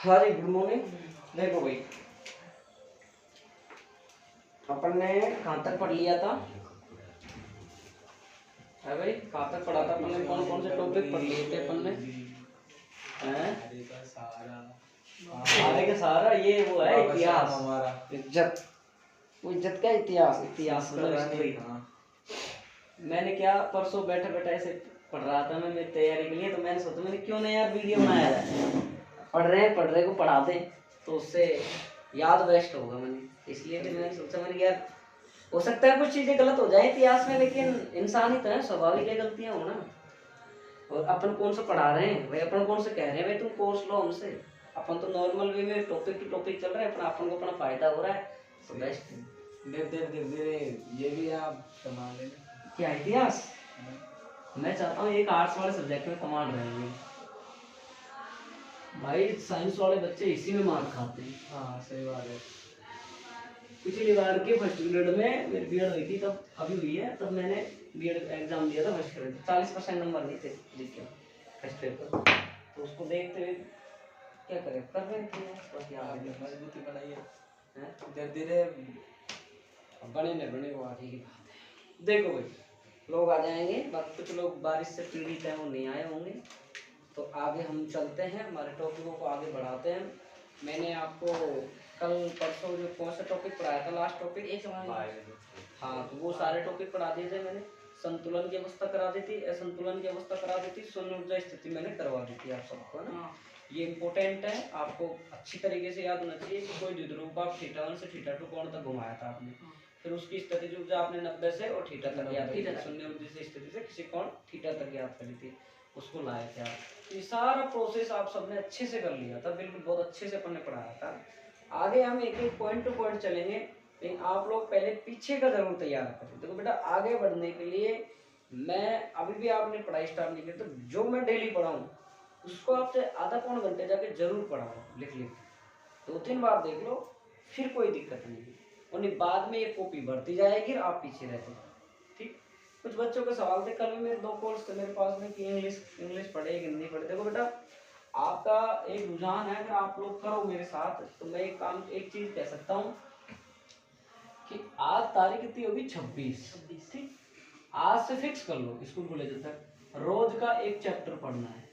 हाँ जी, good morning. देखो भाई, अपन ने कहाँ तक पढ़ लिया था? है भाई, कहाँ तक पढ़ा था अपन ने? कौन कौन से टॉपिक पढ़ लिए थे अपन ने? हैं? आगे का सारा ये वो है इतिहास, हमारा इज्जत। वो इज्जत क्या, इतिहास, इतिहास मतलब हिस्ट्री। मैंने क्या परसों बैठे बैठे ऐसे पढ़ रहा था मैं मेरी तैयारी के लिए, तो मैंने सोचा मैंने क्यों नहीं यार वीडियो बनाया जाए। पढ़ रहे को पढ़ा दे तो उससे याद बेस्ट होगा। मैंने इसलिए फिर मैंने सोचा, मैंने यार हो सकता है कुछ चीजें गलत हो जाए इतिहास में, लेकिन इंसान ही तो है, स्वाभाविक है गलतियां होना। और अपन कौन सा पढ़ा रहे हैं भाई, अपन कौन सा कह रहे हैं भाई तुम कोर्स लो हमसे। अपन तो नॉर्मल वे में टॉपिक टू टॉपिक चल रहे हैं, अपन अपन को अपना फायदा हो रहा है तो बेस्ट। धीरे धीरे ये भी आप कमा लेना। क्या इतिहास? मैं चाहता हूँ एक आर्ट्स वाले सब्जेक्ट में कमांड रहेंगे भाई, साइंस वाले बच्चे इसी में मार खाते हैं। हाँ सही बात है। पिछली बार के फर्स्ट ग्रेड में मेरी बीएड हुई थी, तब अभी हुई है, तब मैंने बीएड एग्जाम दिया था फर्स्ट ग्रेड। 40% नंबर नहीं थे जीके फर्स्ट पेपर, तो उसको देखते हुए क्या करें, कर रहे थे बस यार मजबूती बनाइए हैं। धीरे धीरे बने न बने वो आगे की बात है। देखो भाई, लोग आ जाएंगे, बाकी कुछ लोग बारिश से पीड़ित हैं वो नहीं आए होंगे, तो आगे हम चलते हैं, हमारे टॉपिकों को आगे बढ़ाते हैं। मैंने आपको कल परसों जो कौन सा टॉपिक पढ़ाया था, लास्ट टॉपिक एक हाँ, तो वो सारे टॉपिक पढ़ा दिए थे मैंने। संतुलन की अवस्था करा दी थी, असंतुलन की अवस्था करा दी थी, शून्य ऊर्जा स्थिति मैंने करवा दी थी आप सबको, है ना। ये इंपॉर्टेंट है, आपको अच्छी तरीके से याद होना चाहिए कि कोई द्विध्रुव आप θ1 से θ2 कोण तक घुमाया था आपने, फिर उसकी स्थिति ऊर्जा आपने 90 से और θ तक याद की थी, शून्य ऊर्जा से स्थिति से किसी कोण θ तक याद करी थी, उसको लाए थे आप। ये सारा प्रोसेस आप सबने अच्छे से कर लिया था, बिल्कुल बहुत अच्छे से अपन ने पढ़ाया था। आगे हम एक एक पॉइंट टू पॉइंट चलेंगे, लेकिन आप लोग पहले पीछे का जरूर तैयार करें। देखो बेटा, आगे बढ़ने के लिए मैं अभी भी आपने पढ़ाई स्टार्ट नहीं की तो जो मैं डेली पढ़ाऊँ उसको आपसे आधा पौन घंटे जाके जरूर पढ़ाओ, लिख लिख 2-3 बार देख लो, फिर कोई दिक्कत नहीं है। और बाद में ये कॉपी बढ़ती जाएगी और आप पीछे रहते जाओ, ठीक। कुछ बच्चों के सवाल थे, कल भी मेरे 2 कॉल्स थे मेरे पास में कि इंग्लिश पढ़े हिंदी पढ़े। देखो बेटा, आपका एक रुझान है, अगर आप लोग करो मेरे साथ तो मैं एक चीज कह सकता हूँ कि आज तारीख कितनी होगी, 26, ठीक। आज से फिक्स कर लो स्कूल को ले तक रोज का एक चैप्टर पढ़ना है,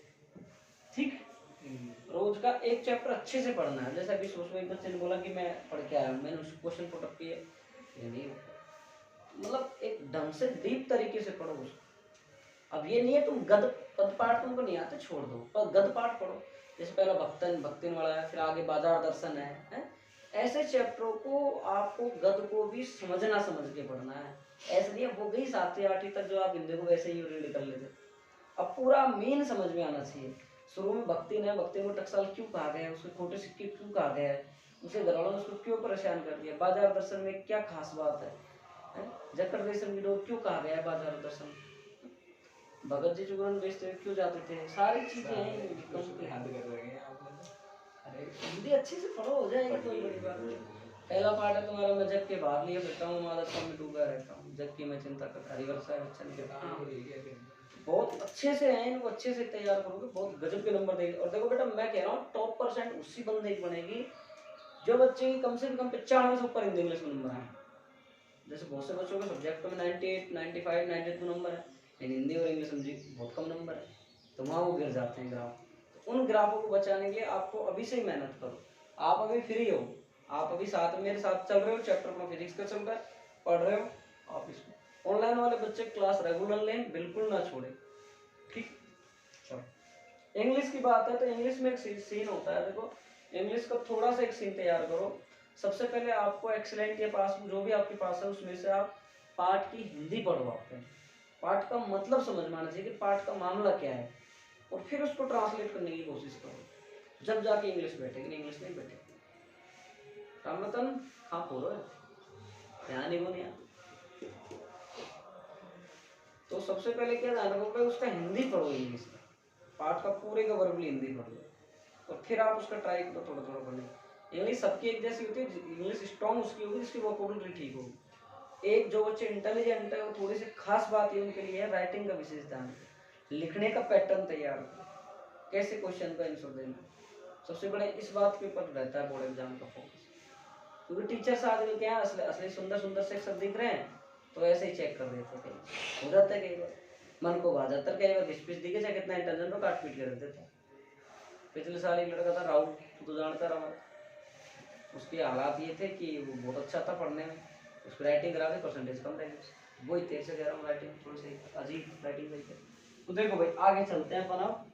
ठीक। रोज का एक चैप्टर अच्छे से पढ़ना है। जैसा अभी सोचो एक बच्चे ने बोला कि मैं पढ़ के आया, मैंने उसको क्वेश्चन पुट अप किए, ये नहीं मतलब एक ढंग से डीप तरीके से पढ़ो उसको। अब ये नहीं है तुम गद पद पाठ तुमको नहीं आते छोड़ दो, पर गद पाठ पढ़ो। जैसे पहला भक्तिन वाला है, फिर आगे बाजार दर्शन है? ऐसे चैप्टरों को आपको गद को भी समझना, समझ के पढ़ना है। ऐसे नहीं है वो गई 7वीं 8वीं तक जो आप हिंदी को वैसे ही रीड कर लेते, अब पूरा मीन समझ में आना चाहिए। शुरू में भक्तिन है, भक्तिन को टकसाल क्यों कहा गया है, उसके खोटे सिक्के क्यों कहा गया है, उसे घरवालों ने उसको क्यों परेशान कर दिया, बाजार दर्शन में क्या खास बात है? जक्कड़ रेशम की डोर क्यों कहा गया है बाजार दर्शन, भगत जी चुगन बेचते हुए क्यों जाते थे, सारी चीजें हैं। अरे हिंदी अच्छे से पढ़ो, हो जाएगी, कोई बड़ी बात नहीं। पहला पार्ट है तुम्हारा, मैं जग के भाग लिए फिरता हूँ, मादरता में डूबा रहता हूँ, जग की मैं चिंता करता, हरिवर्षा अच्छा नहीं। बहुत अच्छे से हैं, इनको अच्छे से तैयार करोगे, बहुत गजब के नंबर देंगे। और देखो बेटा, मैं कह रहा हूँ टॉप परसेंट उसी बंदे की बनेगी जो बच्चे की कम से कम 95 से ऊपर हिंदी इंग्लिश में नंबर है। जैसे बहुत से बच्चों के सब्जेक्ट में 98, 95, 92 नंबर है, लेकिन हिंदी और इंग्लिश में बहुत कम नंबर है, तो वहाँ वो गिर जाते हैं ग्राफ। तो उन ग्राफों को बचाने के लिए आपको अभी से ही मेहनत करो। आप अभी फ्री हो, आप अभी साथ में मेरे साथ चल रहे हो, चैप्टर अपना फिजिक्स का चल रहा है, पढ़ रहे हो, आप इसको ऑनलाइन वाले बच्चे क्लास रेगुलर लें, बिल्कुल ना छोड़े, ठीक। चलो इंग्लिश की बात है तो इंग्लिश में एक सीन होता है, देखो इंग्लिश का थोड़ा सा एक सीन तैयार करो। सबसे पहले आपको एक्सीलेंट या पास जो भी आपके पास है उसमें से आप पाठ की हिंदी पढ़वाते हैं, पाठ का मतलब समझ में आना चाहिए कि पाठ का मामला क्या है, और फिर उसको ट्रांसलेट करने की कोशिश करो, जब जाके इंग्लिश बैठेगी, नहीं इंग्लिश नहीं बैठेगी। राम रतन हाँ बोलो ध्यान ही वो नहीं आता। तो सबसे पहले क्या ध्यान रखोगे, उसका हिंदी पढ़ो, इंग्लिश का पाठ का पूरे का वर्बली हिंदी पढ़ लो, और फिर आप उसका ट्राई करो थोड़ा थोड़ा पढ़ने। इंग्लिश सबकी एक जैसी होती है, इंग्लिश स्ट्रॉन्ग उसकी होगी जिसकी वोकैबुलरी ठीक होगी। एक जो बच्चे इंटेलिजेंट है वो थोड़ी सी खास बात ये उनके लिए है, राइटिंग का विशेष ध्यान, लिखने का पैटर्न तैयार करो, कैसे क्वेश्चन का आंसर देना। सबसे बड़े इस बात के ऊपर रहता है बोर्ड एग्जाम का फोकस, क्योंकि टीचर्स आदमी क्या है असली असली सुंदर सुंदर से अक्षर दिख रहे हैं तो ऐसे ही चेक कर देते हैं, कहीं हो जाता है कई बार मन को भा जाता है, कई बार घिस पिस दिखे चाहे कितना इंटेलिजेंट हो काट पीट कर देते थे। पिछले साल एक लड़का था राहुल, तो जानता रहा, उसके हालात ये थे कि वो बहुत अच्छा था पढ़ने में, उसकी राइटिंग करा के परसेंटेज कम रही, वही तेज से कह रहा हूँ राइटिंग थोड़ी सी अजीब राइटिंग रही है। तो देखो भाई आगे चलते हैं अपन, अब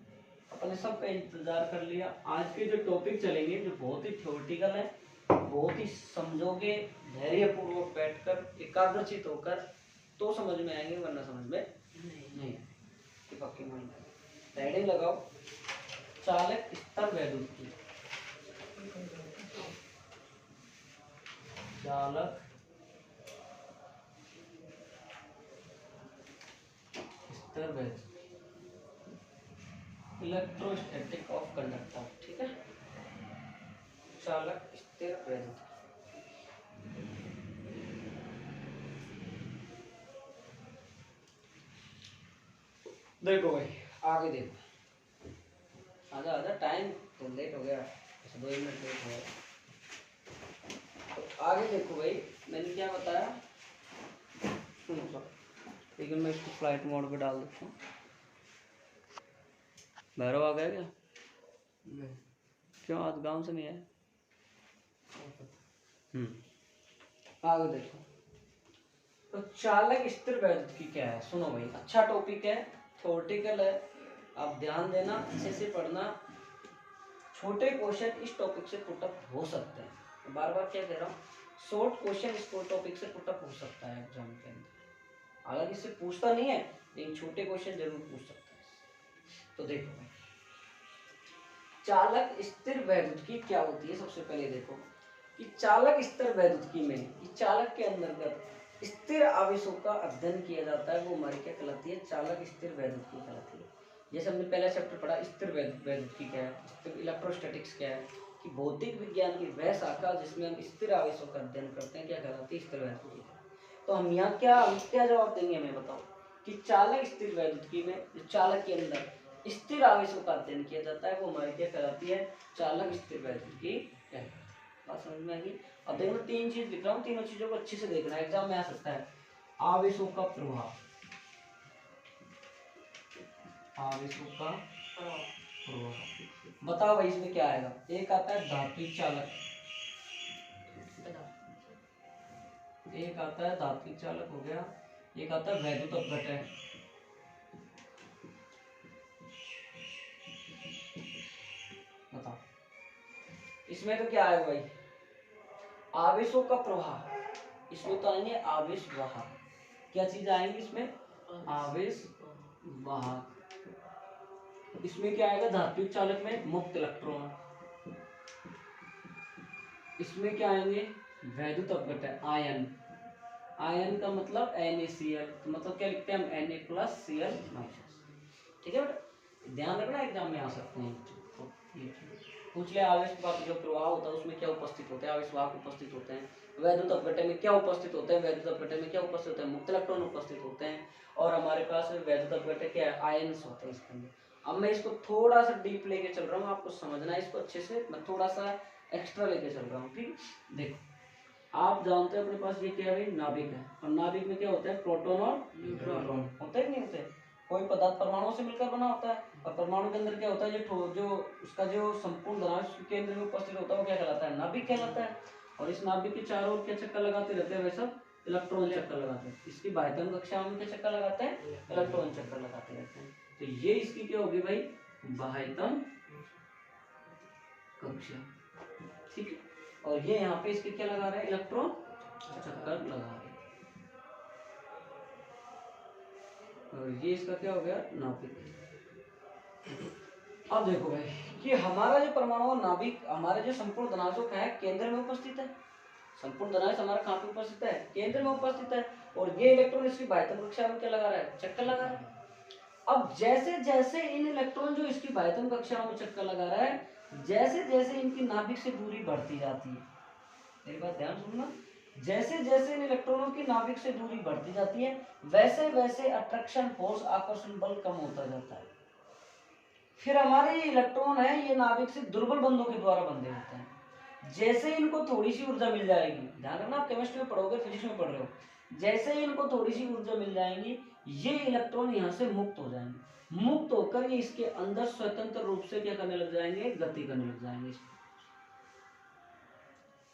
अपने सब का इंतजार कर लिया। आज के जो टॉपिक चलेंगे जो बहुत ही थ्योरेटिकल है, बहुत ही समझोगे धैर्यपूर्वक बैठकर एकाग्रचित होकर तो समझ में आएंगे, वरना समझ में नहीं कि पक्की मान हेडिंग लगाओ, चालक स्तर वैद्युत की, चालक स्तर वैद्युत, इलेक्ट्रोस्टैटिक ऑफ कंडक्टर, ठीक है, चालक स्थिर वैद्युत। देखो भाई आगे देखो, आजा आजा, टाइम तो लेट हो गया, 2 मिनट लेट हो गया। तो आगे देखो भाई मैंने क्या बताया, लेकिन मैं इसको फ्लाइट मोड पे डाल देता हूँ। भैरव आ गया क्या? नहीं। क्यों आज गांव से नहीं आया? आगे देखो, तो चालक स्थिर वैद्युत की क्या है, सुनो भाई, अच्छा टॉपिक है, थ्योरेटिकल है, आप ध्यान देना, अच्छे से पढ़ना, छोटे क्वेश्चन इस टॉपिक से पुटअप हो सकते हैं, बार बार क्या कह रहा हूँ, शॉर्ट क्वेश्चन इस टॉपिक से पुटअप हो सकता है एग्जाम के अंदर, हालांकि इससे पूछता नहीं है लेकिन छोटे क्वेश्चन जरूर पूछ सकता है। तो देखो भाई चालक स्थिर वैद्युतिकी क्या होती है, सबसे पहले देखो कि चालक स्थिर वैद्युतिकी में चालक के अंतर्गत स्थिर आवेशों का अध्ययन किया जाता है, वो हमारी क्या कहलाती है, चालक स्थिर वैद्युतिकी कहलाती है। जैसे हमने पहला चैप्टर पढ़ा स्थिर वैद्युतिकी क्या है, स्थिर इलेक्ट्रोस्टैटिक्स क्या है, कि भौतिक विज्ञान की वह शाखा जिसमें हम स्थिर आवेशों का अध्ययन करते हैं क्या कहलाती है, स्थिर वैद्युतिकी। तो हम यहाँ क्या जवाब देंगे, हमें बताओ कि चालक स्थिर वैद्युतिकी में जो चालक के अंदर स्थिर आवेशों का अध्ययन किया जाता है वो हमारी क्या कहलाती है, चालक स्थिर वैद्युतिकी कहलाती है। बात समझ में आएगी। अब देखो 3 चीज लिख रहा हूँ, तीनों चीजों को अच्छे से देखना है, एग्जाम में आ सकता है। आवेशों का प्रवाह, आवेशों का प्रवाह, बताओ भाई इसमें क्या आएगा, एक आता है धात्विक चालक, एक आता है धात्विक चालक हो गया, एक आता है वैद्युत अपघटन, बताओ इसमें तो क्या आएगा भाई, आवेशों का प्रवाह, इसमें तो आएंगे आवेश वाहक, क्या चीज आएंगी इसमें, आवेश वाहक, इसमें क्या आएगा धात्विक चालक में मुक्त इलेक्ट्रॉन, इसमें क्या आएंगे वैद्युत अपघटन आयन, आयन का मतलब NaCl, तो मतलब क्या लिखते हैं हम Na+Cl-, ठीक है बेटा, ध्यान रखना एग्जाम में आ सकते हैं। तो पूछ ले आवेश का जो प्रवाह होता है उसमें क्या उपस्थित होते हैं, आवेश वाहक उपस्थित होते हैं, वैद्युत अपघटन में क्या उपस्थित होते हैं, वैद्युत अपघटन में क्या उपस्थित होते हैं, मुक्त इलेक्ट्रॉन उपस्थित होते हैं, और हमारे पास वैद्युत अपघटन क्या है, आयन्स होते हैं इसके अंदर। अब मैं इसको थोड़ा सा डीप लेके चल रहा हूँ, आपको समझना है इसको अच्छे से, मैं थोड़ा सा एक्स्ट्रा लेके चल रहा हूँ, ठीक। देखो आप जानते हो अपने पास ये क्या है, नाभिक है, और नाभिक में क्या होता है, प्रोटॉन और न्यूट्रॉन होते हैं, नहीं होते, कोई पदार्थ परमाणुओं से मिलकर बना होता है, और परमाणु के अंदर क्या होता है, जो उसका जो संपूर्ण द्रव्यराशि केंद्र में उपस्थित होता है वो क्या कहलाता है, नाभिक कहलाता है। और इस नाभिक के चारों ओर क्या चक्कर लगाते रहते हैं, वैसे इलेक्ट्रॉन चक्कर लगाते हैं, इसकी बाह्यतम कक्षा में क्या चक्कर लगाते हैं, इलेक्ट्रॉन चक्कर लगाते रहते हैं। तो ये इसकी क्या होगी भाई, बाह्यतम कक्षा, ठीक है, और ये यहाँ पे इसके क्या लगा रहे हैं, इलेक्ट्रॉन चक्कर लगा रहे हैं, और ये इसका क्या हो गया, नाभिक। अब देखो भाई कि हमारा जो परमाणु नाभिक, हमारे जो संपूर्ण धनात्मक है केंद्र में उपस्थित है, संपूर्ण धनात्मक हमारा कहाँ पे उपस्थित है, केंद्र में उपस्थित है, और ये इलेक्ट्रॉन इसकी बाह्यतम कक्षा में क्या लगा रहा है, चक्कर लगा रहा है। अब जैसे जैसे इन इलेक्ट्रॉन जो इसकी बाह्यतम कक्षा में चक्कर लगा रहा है, जैसे जैसे इनकी नाभिक से दूरी बढ़ती जाती है, मेरी बात ध्यान सुनना, जैसे जैसे इन इलेक्ट्रॉनों की नाभिक से दूरी बढ़ती जाती है वैसे वैसे अट्रैक्शन फोर्स, आकर्षण बल कम होता जाता है। फिर हमारे इलेक्ट्रॉन है ये नाभिक से दुर्बल बंधों के द्वारा बंधे होते हैं। जैसे ही इनको थोड़ी सी ऊर्जा मिल जाएगी, ध्यान रखना आप केमिस्ट्री में पढ़ोगे, फिजिक्स में पढ़ रहे हो, जैसे ही इनको थोड़ी सी ऊर्जा मिल जाएगी ये इलेक्ट्रॉन यहाँ से मुक्त हो जाएंगे। मुक्त होकर ये इसके अंदर स्वतंत्र रूप से क्या करने लग जाएंगे, गति करने लग जाएंगे।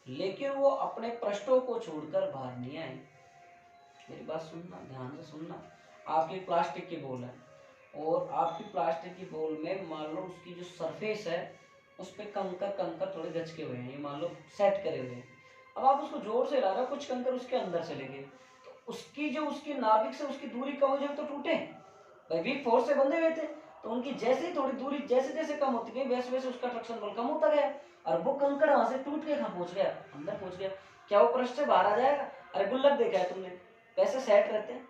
लेकिन वो अपने पृष्ठों को छोड़कर बाहर नहीं आएंगे। मेरी बात सुनना, ध्यान से सुनना। आपकी प्लास्टिक की बॉल है और आपकी प्लास्टिक की बॉल में मान लो उसकी जो सरफेस है उस पर कंकर कंकर थोड़े गचके हुए हैं, ये मान लो सेट करे हुए हैं। अब आप उसको जोर से ला रहे हो, कुछ कंकर उसके अंदर चले गए, तो उसकी जो उसकी नाभिक से उसकी दूरी कम हो जाए तो टूटे भाई, वीक फोर्स से बंधे हुए थे, तो उनकी जैसे ही थोड़ी दूरी जैसे जैसे कम होती गई वैसे वैसे उसका ट्रैक्शन बल कम होता गया, और वो कंकड़ वहां से टूट के कहाँ पहुंच गया, अंदर पहुंच गया। क्या वो पृष्ठ से बाहर आ जाएगा? अरे गुल्लक देखा है तुमने, पैसे सेट रहते हैं,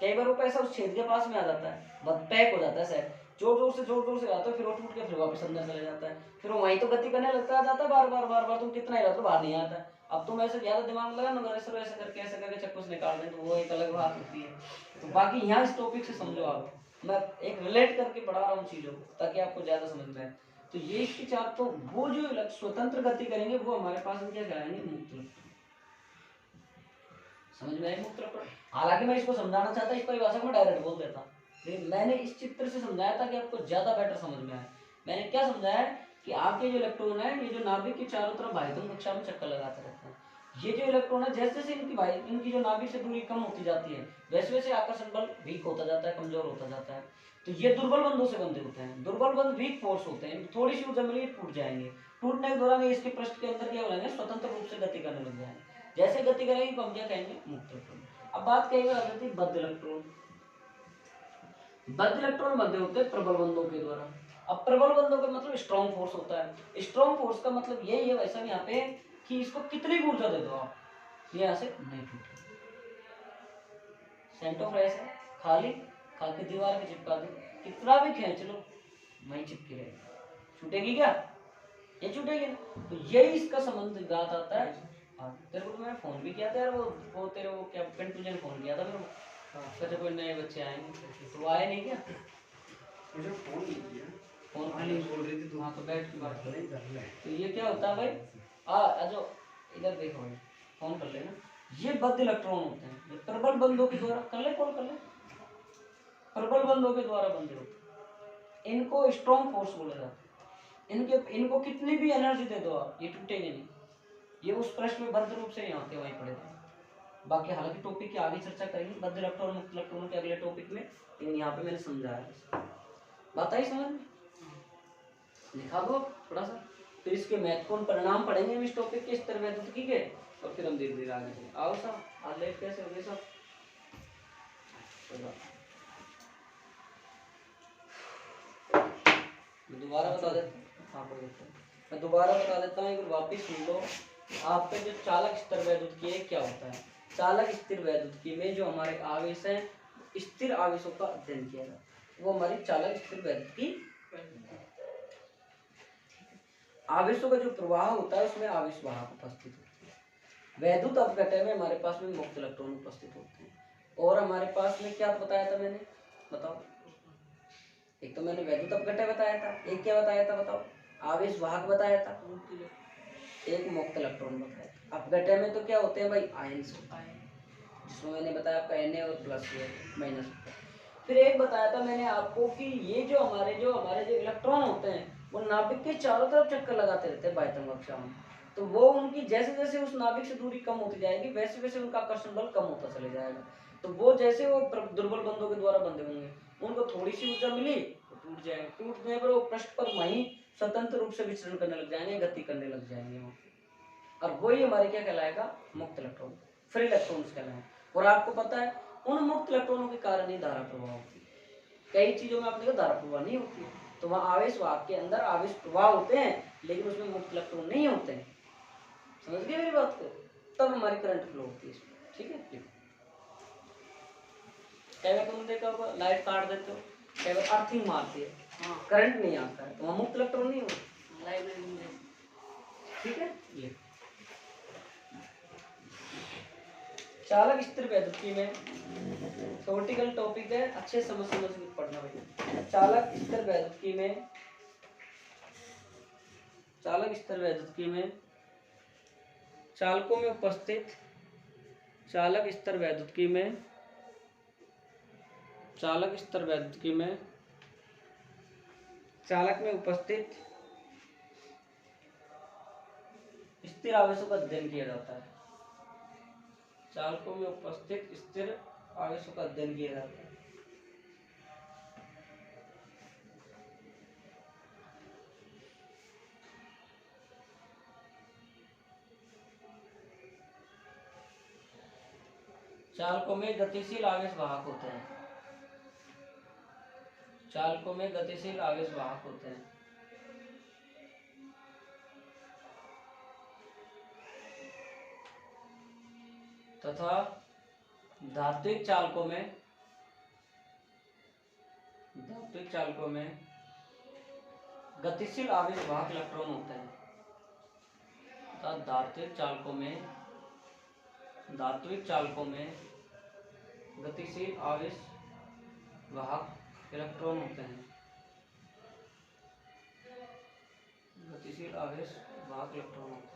कई बार वो पैसा उस छेद के पास में आ जाता है, बहुत पैक हो जाता है सेट, जोर जोर से आता है, फिर वो टूट के फिर वापस अंदर चले जाता है, फिर वो वहीं तो गति करने लगता जाता है, बार बार तुम कितना ही तो बाहर नहीं आता है। अब तुम ऐसे ज्यादा दिमाग लगा ना, ऐसे ऐसे करके ऐसे करके चक्कू से निकाल दें तो वो एक अलग बात होती है। तो बाकी यहाँ इस टॉपिक से समझो आप, मैं एक रिलेट करके पढ़ा रहा हूँ चीजों को ताकि आपको ज्यादा समझ में आए। तो ये इसके चार, तो वो जो स्वतंत्र गति करेंगे वो हमारे पास में क्या कराएंगे, मुक्त इलेक्ट्रॉन। समझ में आए मुक्त इलेक्ट्रॉन? हालांकि मैं इसको समझाना चाहता, इस परिभाषा को मैं डायरेक्ट बोल देता, लेकिन मैंने इस चित्र से समझाया था कि आपको ज्यादा बेटर समझ में आए। मैंने क्या समझाया कि आपके जो इलेक्ट्रॉन है ये जो नाभिक के चारों तरफ भाइतम कक्षा में चक्कर लगाते रहते हैं, ये जो इलेक्ट्रॉन है जैसे जैसे इनकी जो नाभिक से दूरी कम होती जाती है वैसे वैसे आकर्षण बल वीक होता जाता है, कमजोर होता जाता है। तो ये दुर्बल बंधों से बंधे होते हैं, दुर्बल बंध वीक फोर्स होते हैं, थोड़ी सी ऊर्जा मिली टूट जाएंगे, टूटने के दौरान इसके पृष्ठ के अंदर क्या हो जाएंगे, स्वतंत्र रूप से गति करने लग जाएंगे। जैसे गति करेंगे तो हम क्या कहेंगे, मुक्त इलेक्ट्रॉन। अब बात कहेंगे आ जाती है बद्ध इलेक्ट्रॉन। बद्ध इलेक्ट्रॉन बंधे होते हैं प्रबल बंधों के द्वारा। अब प्रबल बंधों का मतलब स्ट्रॉन्ग फोर्स होता है। स्ट्रॉन्ग फोर्स का मतलब यही है वैसा यहाँ पे कि इसको कितनी भी ऊर्जा दे दो आप, ये यहाँ से नहीं टूटेगा। सेंटर फ्रेश है, खाली खा के दीवार पे चिपका दो, कितना भी खींच लो वहीं चिपकी रहेगी, छूटेगी क्या, ये छूटेगी ना। तो यही इसका संबंध बात आता है। तेरे को तो मैंने फोन भी किया था यार, वो तेरे वो क्या पिंटू ने फोन किया था मेरे को, कहते कोई नए बच्चे आएंगे, तो आए नहीं क्या? मुझे फोन नहीं किया, फोन खाली बोल रही थी तू। हाँ तो बैठ के बात करें। तो ये क्या होता है भाई, आ जो इधर देखो भाई, फोन कर लेना। ये बद्ध इलेक्ट्रॉन होते हैं, ये प्रबल बंधों के द्वारा, कर ले कॉल कर ले, प्रबल बंधों के द्वारा बंधे होते हैं, इनको स्ट्रॉन्ग फोर्स बोला जाता है। इनको कितनी भी एनर्जी दे दो आप, ये टूटेंगे नहीं, ये उस प्रश्न में बद्ध रूप से यहाँ के वहीं पड़े थे। बाकी हालांकि टॉपिक की आगे चर्चा करेंगे बद्ध इलेक्ट्रॉन मुक्त इलेक्ट्रॉन के अगले टॉपिक में, लेकिन यहाँ पे मैंने समझाया, बात आई समझ में? लिखा दो थोड़ा सा, फिर इसके महत्वपूर्ण परिणाम पढ़ेंगे हम इस टॉपिक के स्तर वैद्युतिकी के, और फिर हम धीरे धीरे आगे चलेंगे। आओ साहब, आज लेट कैसे हो गए सब? दोबारा बता देता हूँ, हाँ पढ़ देता हूँ, मैं दोबारा बता देता हूँ, एक बार वापिस सुन लो। आप पे जो चालक स्तर वैद्युतिकी है क्या होता है, चालक स्थिर वैद्युतिकी में जो हमारे आवेश हैं, स्थिर आवेशों का अध्ययन किया जाता है, वो हमारी चालक स्थिर वैद्युतिकी। आवेशों का जो प्रवाह होता है उसमें आवेश वाहक उपस्थित होते हैं, वैद्युत अपघटन में हमारे पास में मुक्त इलेक्ट्रॉन उपस्थित होते हैं, और हमारे पास में क्या बताया था मैंने, बताओ? एक तो मैंने वैद्युत अपघटन बताया था, एक क्या बताया था बताओ? आवेश वाहक बताया था, एक मुक्त इलेक्ट्रॉन बताया था। अपघटन में तो क्या होते हैं भाई, आयन्स होता है, जिसमें मैंने बताया आपका Na और प्लस माइनस होता है। फिर एक बताया था मैंने आपको कि ये जो हमारे जो इलेक्ट्रॉन होते हैं वो नाभिक के चारों तरफ चक्कर लगाते रहते हैं बाह्यतम कक्षा में, तो वो उनकी जैसे जैसे उस नाभिक से दूरी कम होती जाएगी वैसे वैसे उनका आकर्षण बल कम होता चले जाएगा। तो वो जैसे वो दुर्बल बंधों के द्वारा बंधे होंगे, उनको थोड़ी सी ऊर्जा मिली तो टूट जाएंगे, टूटने पर वो पृष्ठ पर वहीं स्वतंत्र रूप से विचरण करने लग जाएंगे, गति करने लग जाएंगे वो, और वही हमारे क्या कहलाएगा, मुक्त इलेक्ट्रॉन, फ्री इलेक्ट्रॉन्स कहलाएंगे। और आपको पता है उन मुक्त इलेक्ट्रॉनों के कारण ही धारा प्रवाह होती है, कई चीजों में आपने धारा प्रवाह नहीं होती है, तो वहाँ आवेश वाहक के अंदर आवेश प्रवाह होते हैं लेकिन उसमें मुक्त इलेक्ट्रॉन नहीं होते हैं। समझ गए मेरी बात को? तब हमारी करंट फ्लो होती है इसमें, ठीक है। कई बार तुमने देखा होगा लाइट काट देते हो, कई बार अर्थिंग मारती है, करंट नहीं आता है, तो वहाँ मुक्त इलेक्ट्रॉन नहीं होता, ठीक है। ये चालक स्थिर वैद्युति में थ्योरेटिकल टॉपिक है, अच्छे समझ के पढ़ना भाई। चालक स्थिर वैद्युति में, चालक स्थिर वैद्युति में चालकों में उपस्थित, चालक स्तर वैद्युति में, चालक स्तर वैद्युति में चालक में उपस्थित स्थिर आवेशों का अध्ययन किया जाता है। चालकों में उपस्थित स्थिर आवेशों का अध्ययन किया जाता है। चालकों में गतिशील आवेश वाहक होते हैं। चालकों में गतिशील आवेश वाहक होते हैं। तथा धात्विक चालकों में, धात्विक चालकों में गतिशील आवेश वाहक इलेक्ट्रॉन होते हैं। तथा धात्विक चालकों में, धात्विक चालकों में गतिशील आवेश वाहक इलेक्ट्रॉन होते हैं। गतिशील आवेश वाहक इलेक्ट्रॉन होते हैं।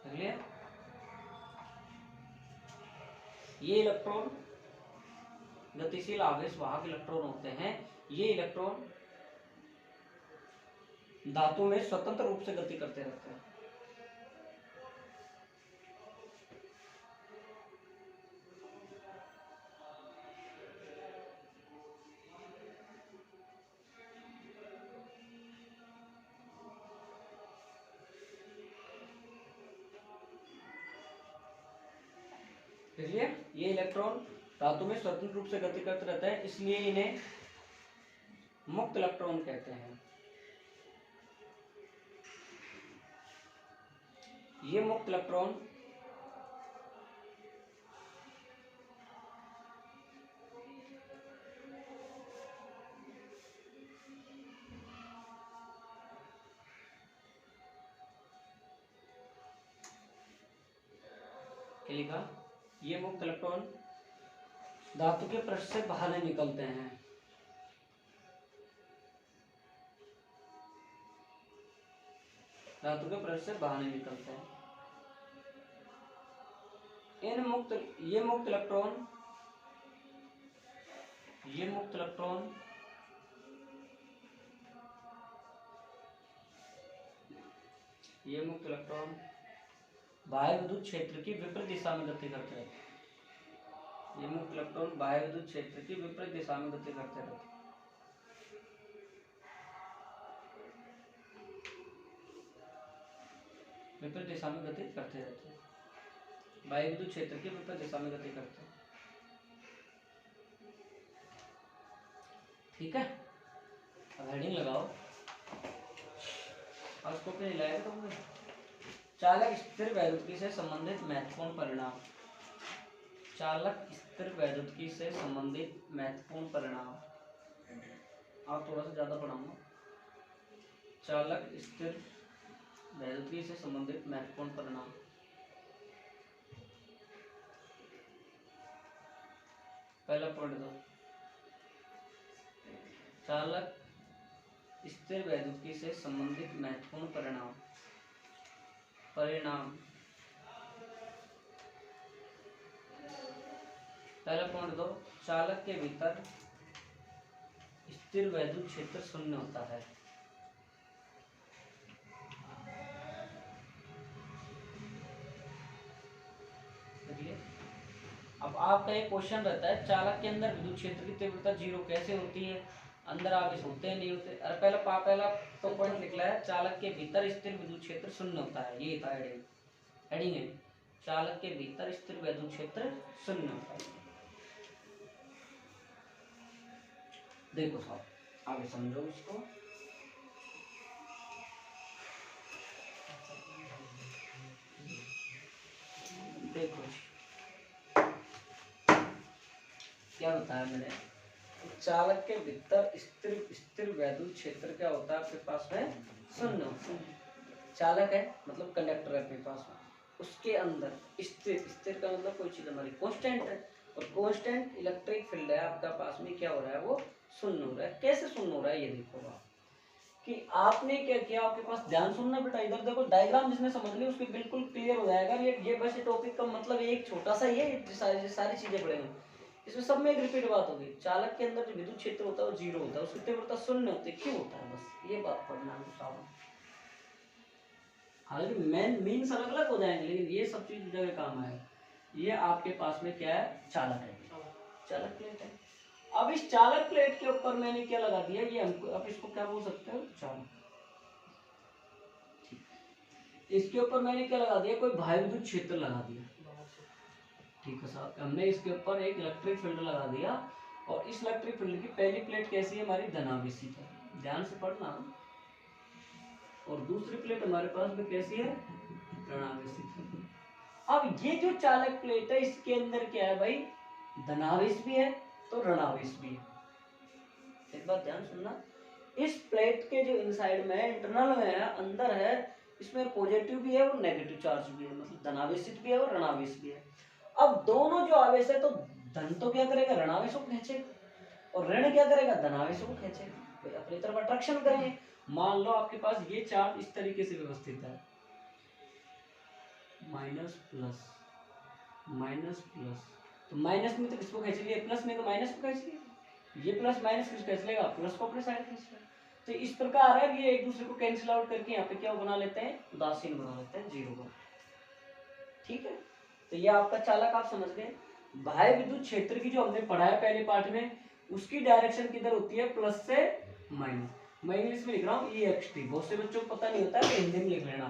क्लियर? ये इलेक्ट्रॉन गतिशील आवेश वाहक इलेक्ट्रॉन होते हैं। ये इलेक्ट्रॉन धातु में स्वतंत्र रूप से गति करते रहते हैं। इसलिए ये इलेक्ट्रॉन धातु में स्वतंत्र रूप से गति करते रहते हैं, इसलिए इन्हें मुक्त इलेक्ट्रॉन कहते हैं। ये मुक्त इलेक्ट्रॉन क्या लिखा? ये मुक्त इलेक्ट्रॉन धातु के पृष्ठ से बाहर नहीं निकलते हैं। धातु के पृष्ठ से बाहर नहीं निकलते हैं। ये मुक्त इलेक्ट्रॉन, ये मुक्त इलेक्ट्रॉन ये मुक्त इलेक्ट्रॉन बाह्य विद्युत क्षेत्र की विपरीत दिशा में गति करते रहते हैं। ये मुक्त इलेक्ट्रॉन बाह्य विद्युत क्षेत्र की विपरीत दिशा में गति करते रहते हैं। विपरीत दिशा में गति करते रहते हैं। बाह्य विद्युत क्षेत्र की विपरीत दिशा में गति करते हैं। ठीक है, अब हेडिंग लगाओ। आज को नहीं लाएगा तुमने? चालक स्थिर वैद्युति से संबंधित महत्वपूर्ण परिणाम। चालक स्थिर वैद्युति से संबंधित महत्वपूर्ण परिणाम। आप थोड़ा सा ज्यादा पढ़ाऊंगा। चालक स्थिर वैद्युति से संबंधित महत्वपूर्ण परिणाम। पहला पॉइंट दो, चालक स्थिर वैद्युति से संबंधित महत्वपूर्ण परिणाम। पहला पॉइंट दो, चालक के भीतर स्थिर वैद्युत क्षेत्र शून्य होता है। देखिए, अब आपका एक क्वेश्चन रहता है, चालक के अंदर विद्युत क्षेत्र की तीव्रता 0 कैसे होती है? अंदर आवेश होते हैं नहीं होते? अरे पहला तो पॉइंट निकला है, चालक के भीतर स्थिर विद्युत क्षेत्र शून्य होता है। ये था हेडिंग है, चालक के भीतर स्थिर वैद्युत क्षेत्र शून्य होता है। देखो साहब, आगे समझो इसको। देखो क्या बताया मैंने, चालक के भीतर स्थिर वैद्युत क्षेत्र क्या होता है आपके पास में? शून्य। चालक है मतलब कंडक्टर है अपने पास में, उसके अंदर स्थिर, स्थिर का मतलब कोई चीज हमारी कांस्टेंट है, और कांस्टेंट इलेक्ट्रिक फील्ड है आपका पास में, क्या हो रहा है वो शून्य हो रहा है। कैसे शून्य हो रहा है ये देखो आप, कि आपने क्या किया, आपके पास ध्यान सुनना बेटा, इधर देखो डायग्राम जिसने समझ ली उसके बिल्कुल क्लियर हो जाएगा। ये बस टॉपिक का मतलब एक छोटा सा ये सारी चीजें पढ़ेंगे, इसमें सब में एक रिपीट बात होगी। चालक के अंदर जो विद्युत क्षेत्र होता है वो जीरो होता है, उसकी तीव्रता शून्य होती है। क्यों होता है, बस ये बात पढ़ना है। हालांकि मीन्स अलग अलग हो जाएंगे, लेकिन ये सब चीज जगह काम आएगा। ये आपके पास में क्या है, चालक है, चालक प्लेट है। अब इस चालक प्लेट के ऊपर मैंने क्या लगा दिया, ये हमको अब इसको क्या बोल सकते हो, चालक। इसके ऊपर मैंने क्या लगा दिया, कोई भारी विद्युत क्षेत्र लगा दिया, ठीक है साहब। हमने इसके ऊपर एक इलेक्ट्रिक फील्ड लगा दिया, और इस इलेक्ट्रिक फील्ड की पहली प्लेट कैसी है हमारी, धनावेशी है, ध्यान से पढ़ना। और दूसरी प्लेट हमारे पास में कैसी है, ऋणावेशी। अब ये जो चालक प्लेट है इसके अंदर क्या है भाई, धनावेश भी है तो ऋणावेश भी है। एक बात ध्यान सुनना, इस प्लेट के जो इनसाइड में इंटरनल में है, अंदर है, इसमें पॉजिटिव भी है और नेगेटिव चार्ज भी है, मतलब धनावेशित भी है और ऋणावेश भी है। अब दोनों जो आवेश है, तो धन तो क्या करेगा, ऋणावेश को खींचेगा, और ऋण क्या करेगा, धनावेश को खींचेगा, अपनी तरफ अट्रैक्शन करेंगे। मान लो आपके पास ये चार्ज इस तरीके से व्यवस्थित है, माइनस प्लस माइनस प्लस, तो माइनस में तो किसको खींच लिया, प्लस में तो माइनस को खींच लिया, ये प्लस माइनस किसको खींच लेगा, प्लस को अपने साइड खींच लेगा। तो इस प्रकार है, ये एक दूसरे को कैंसिल आउट करके यहाँ पे क्या बना लेते हैं, उदासीन बना लेते हैं, जीरो का। ठीक है, तो ये आपका चालक आप समझ गए। बाह्य विद्युत क्षेत्र की जो हमने पढ़ा है पहले पार्ट में, उसकी डायरेक्शन किधर होती है, प्लस से माइनस। मैं इंग्लिश में लिख रहा हूँ EXT, बहुत से बच्चों को पता नहीं होता है तो हिंदी में लिख लेना।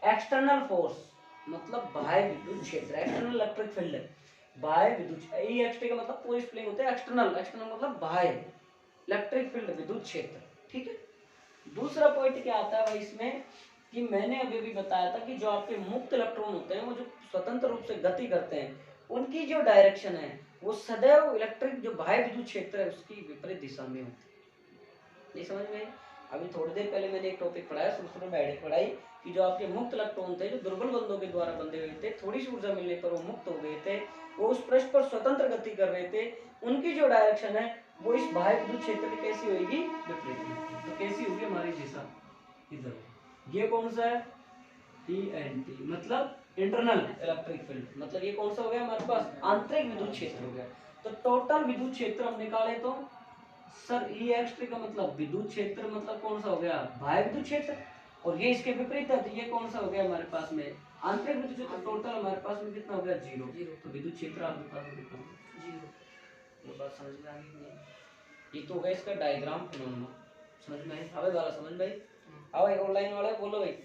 एक्सटर्नल फोर्स मतलब बाह्य विद्युत क्षेत्र, एक्सटर्नल इलेक्ट्रिक फील्ड, बाह्य विद्युत, EXT का मतलब पूरी स्पेलिंग होता है एक्सटर्नल, एक्सटर्नल मतलब बाह्य इलेक्ट्रिक फील्ड, विद्युत क्षेत्र। ठीक है, दूसरा पॉइंट क्या आता है भाई इसमें, कि मैंने अभी भी बताया था कि जो आपके मुक्त इलेक्ट्रॉन होते हैं वो जो स्वतंत्र रूप से गति करते हैं, उनकी जो डायरेक्शन है वो सदैव इलेक्ट्रिक जो बाह्य विद्युत क्षेत्र है उसकी विपरीत दिशा में होती है। नहीं समझ में? अभी थोड़ी देर पहले मैंने एक टॉपिक पढ़ाया, शुरू में पढ़ाई कि जो आपके मुक्त इलेक्ट्रॉन थे, जो दुर्बल बंधों के द्वारा बंधे हुए थे, थोड़ी सी ऊर्जा मिलने पर वो मुक्त हो गए थे, वो उस पृष्ठ पर स्वतंत्र गति कर रहे थे, उनकी जो डायरेक्शन है वो इस बाह्य विद्युत क्षेत्र की कैसी होगी, विपरीत। तो कैसी होगी हमारी दिशा, इधर। ये कौन सा है, ENT मतलब इंटरनल इलेक्ट्रिक फील्ड, मतलब ये कौन सा हो गया हमारे पास, आंतरिक विद्युत क्षेत्र हो गया। तो टोटल विद्युत क्षेत्र हम निकाले तो सर EXT का मतलब विद्युत क्षेत्र, मतलब कौन सा हो गया, बाह्य विद्युत क्षेत्र, और ये इसके विपरीत है, तो ये कौन सा हो गया हमारे पास में, आंतरिक विद्युत क्षेत्र। टोटल हमारे पास में कितना हो गया, जीरो। तो विद्युत क्षेत्र आपके पास में कितना, जीरो। ये बात समझ में आ गई नहीं? ये तो होगा इसका डायग्राम फिनोमेना, समझ में आई? अबे वाला समझ भाई, आओ ऑनलाइन वाले बोलो भाई,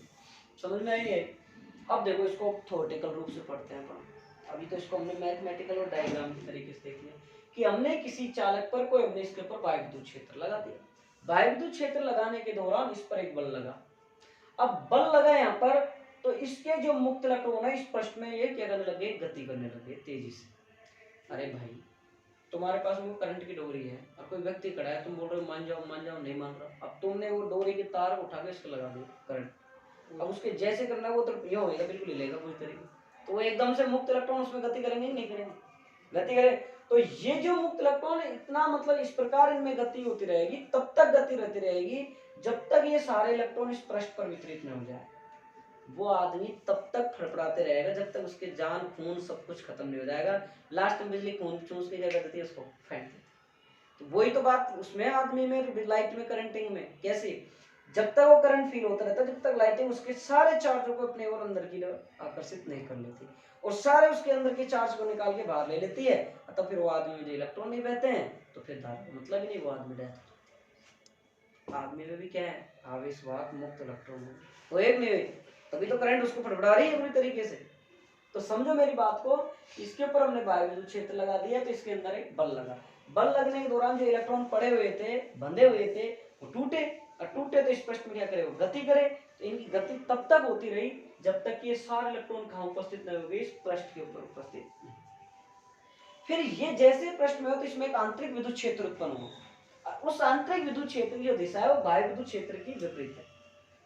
समझ में आई है? अब देखो इसको थ्योरेटिकल रूप से पढ़ते हैं अपन। अभी तो इसको हमने मैथमेटिकल और डायग्राम के तरीके से देख लिया कि हमने किसी चालक पर कोई, हमने इसके ऊपर बाह्य विद्युत क्षेत्र लगा दिया, बाह्य विद्युत क्षेत्र लगाने के दौरान इस पर एक बल लगा। अब बल लगा यहाँ पर, तो इसके जो मुक्त इलेक्ट्रॉन है इस पृष्ठ में ये क्या करने लगे, गति करने लगे तेजी से। अरे भाई तुम्हारे पास वो करंट की डोरी है और कोई व्यक्ति खड़ा है, तुम बोल रहे हो मान जाओ, नहीं मान रहा। अब तुमने वो डोरी के तार उठा के इसको लगा दिया करंट, अब उसके जैसे करना है वो तो ये होएगा, बिल्कुल हिलेगा पूरी तरीके, तो वो एकदम से मुक्त इलेक्ट्रॉन उसमें गति करेंगे, नहीं करेंगे, गति करें। तो ये जो मुक्त इलेक्ट्रॉन है इतना, मतलब इस प्रकार इनमें गति होती रहेगी, तब तक गति रहती रहेगी जब तक ये सारे इलेक्ट्रॉन इस पृष्ठ पर वितरित न हो जाए। वो आदमी तब तक फड़फड़ाते रहेगा जब तक उसके जान खून सब कुछ खत्म नहीं हो जाएगा। लास्ट में बिजली खून चूस के क्या कर देती है, उसको फेंक देती है। तो वही तो बात उसमें आदमी में, लाइट में, करंटिंग में कैसे, जब तक वो करंट फील होता रहता है जब तक लाइटिंग उसके सारे चार्जों को अपने और अंदर की आकर्षित नहीं कर लेती, और सारे उसके अंदर के चार्ज को निकाल के बाहर ले लेती है, तब फिर वो आदमी में जो इलेक्ट्रॉन नहीं बहते हैं तो फिर धारा का मतलब ही नहीं, वो आदमी डेथ। आदमी में भी क्या है, आवेशवाहक मुक्त इलेक्ट्रॉन है, वो एक नहीं हुई, तभी तो करंट उसको फड़फड़ा रही है पूरी तरीके से। तो समझो मेरी बात को, इसके ऊपर हमने बाह्य विद्युत क्षेत्र लगा दिया, तो इसके अंदर एक बल लगा। बल लगने के दौरान जो इलेक्ट्रॉन पड़े हुए थे, बंधे हुए थे, वो टूटे, और टूटे तो इस पृष्ठ में क्या करे, वो गति करे। तो इनकी गति तब तक होती रही जब तक कि ये सारे इलेक्ट्रॉन कहाँ उपस्थित नहीं हो गए, इस पृष्ठ के ऊपर उपस्थित नहीं। फिर ये जैसे पृष्ठ में हो तो इसमें एक आंतरिक विद्युत क्षेत्र उत्पन्न हो, उस आंतरिक विद्युत क्षेत्र की जो दिशा है वो बाह्य विद्युत क्षेत्र की विपरीत है।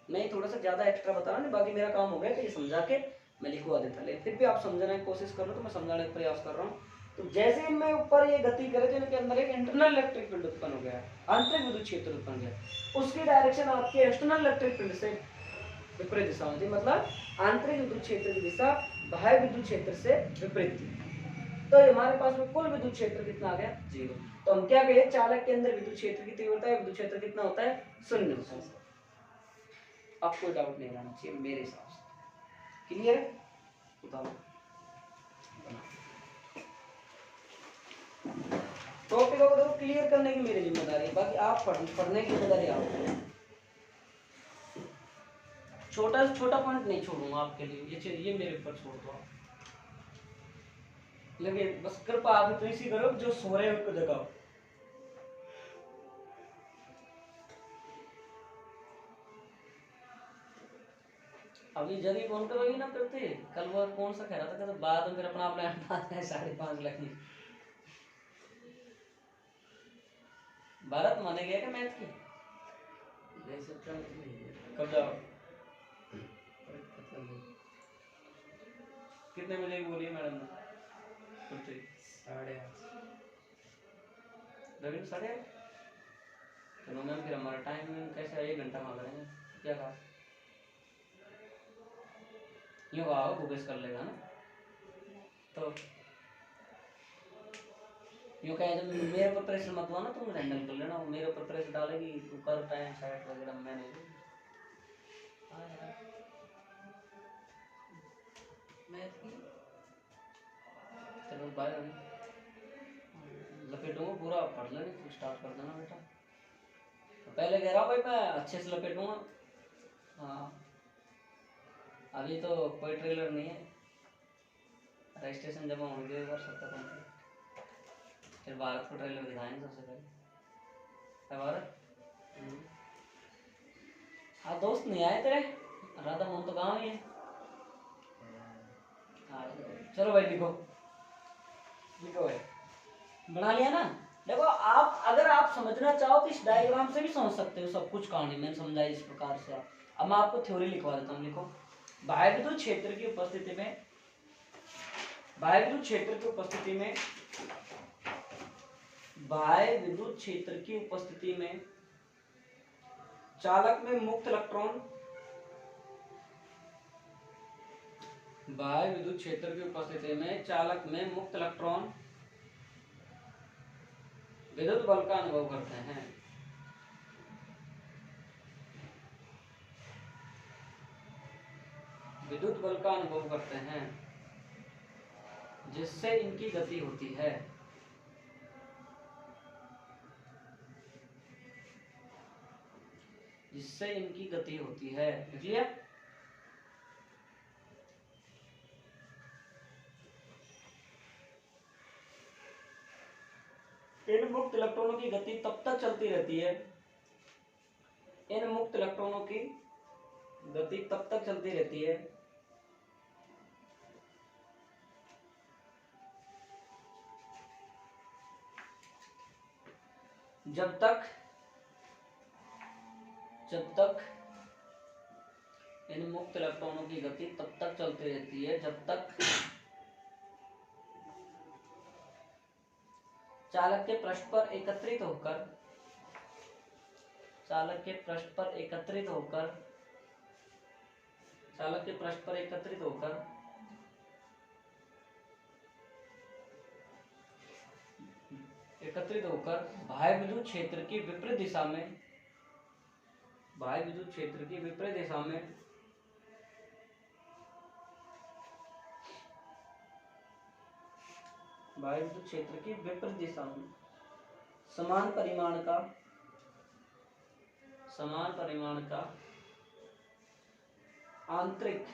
नहीं थोड़ा सा ज्यादा एक्स्ट्रा बता रहा नहीं, बाकी मेरा काम हो गया कि ये समझा के मैं लिखवा देता, लेकिन फिर भी आप समझने की कोशिश कर लो तो मैं समझाने का प्रयास कर रहा हूँ। तो जैसे ही मैं ऊपर ये गति करे तो इनके अंदर एक इंटरनल इलेक्ट्रिक फील्ड उत्पन्न हो गया, आंतरिक विद्युत क्षेत्र उत्पन्न गया, उसकी डायरेक्शन आपके एक्सटर्नल इलेक्ट्रिक फील्ड से विपरीत दिशा में थी, मतलब आंतरिक विद्युत क्षेत्र की दिशा बाह्य विद्युत क्षेत्र से विपरीत थी। तो हमारे पास में कुल विद्युत क्षेत्र कितना आ गया, 0। तो हम क्या कहें, चालक के अंदर विद्युत क्षेत्र की तीव्रता है, विद्युत क्षेत्र कितना होता है, 0 होता है। अब कोई डाउट नहीं रहना चाहिए मेरे हिसाब से, क्लियर है? टॉपिक को क्लियर करने की मेरी जिम्मेदारी है, बाकी आप पढ़ने की जिम्मेदारी आपको। छोटा से छोटा पॉइंट नहीं छोड़ूंगा आपके लिए, ये मेरे ऊपर छोड़ दो आप, लेकिन बस कृपा आप इतनी सी करो जो सो रहे हैं उनको जगाओ। अभी जल्दी फोन करोगी ना करते, कल वो कौन सा कह रहा था कि बाद में फिर अपना प्लान 5.5 लाख की भारत माने गया क्या मैथ की? कब जाओ? कितने बजे बोलिए मैडम ने? 8:30। रवि 8:30। चलो मैम फिर हमारा टाइम कैसे 1 घंटा मांग रहे हैं, क्या कहा? यूँ आओ भूपेश कर लेगा ना, तो यूँ कहे जब मेरे ऊपर प्रेशर मत दो ना, तुम हैंडल कर लेना, मेरे ऊपर प्रेशर डालेगी तू कर टाइम सेट वगैरह, मैं नहीं मैथ की। चलो बाय, लपेटूंगा पूरा, पढ़ लेंगे फिर स्टार्ट कर देना बेटा। तो पहले कह रहा हूँ भाई मैं अच्छे से लपेटूंगा। हाँ अभी तो कोई ट्रेलर नहीं है, रजिस्ट्रेशन जमा होने के बाद सब तक, फिर भारत को ट्रेलर दिखाएंगे सबसे पहले। है भारत? हाँ दोस्त नहीं आए तेरे, राधा मोहन तो गाँव ही है। हाँ चलो भाई लिखो, लिखो भाई, बना लिया ना? देखो आप अगर आप समझना चाहो तो इस डायग्राम से भी समझ सकते हो सब कुछ, कहानी मैंने समझाई इस प्रकार से। आप अब मैं आपको थ्योरी लिखवा देता हूँ, लिखो। बाह्य विद्युत क्षेत्र की उपस्थिति में, बाह्य विद्युत क्षेत्र की उपस्थिति में, बाह्य विद्युत क्षेत्र की उपस्थिति में चालक में मुक्त इलेक्ट्रॉन, बाह्य विद्युत क्षेत्र की उपस्थिति में चालक में मुक्त इलेक्ट्रॉन विद्युत बल का अनुभव करते हैं। विद्युत बल का अनुभव करते हैं जिससे इनकी गति होती है, जिससे इनकी गति होती है। लिखिए, इन मुक्त इलेक्ट्रॉनों की गति तब तक चलती रहती है, इन मुक्त इलेक्ट्रॉनों की गति तब तक चलती रहती है जब तक इन मुक्त इलेक्ट्रॉनों की गति तब तक चलती रहती है जब तक चालक के पृष्ठ पर एकत्रित होकर, चालक के पृष्ठ पर एकत्रित होकर, चालक के पृष्ठ पर एकत्रित होकर बाह्य विद्युत क्षेत्र की विपरीत दिशा में, बाह्य विद्युत क्षेत्र की विपरीत दिशा में बाह्य विद्युत क्षेत्र की विपरीत दिशा में समान परिमाण का आंतरिक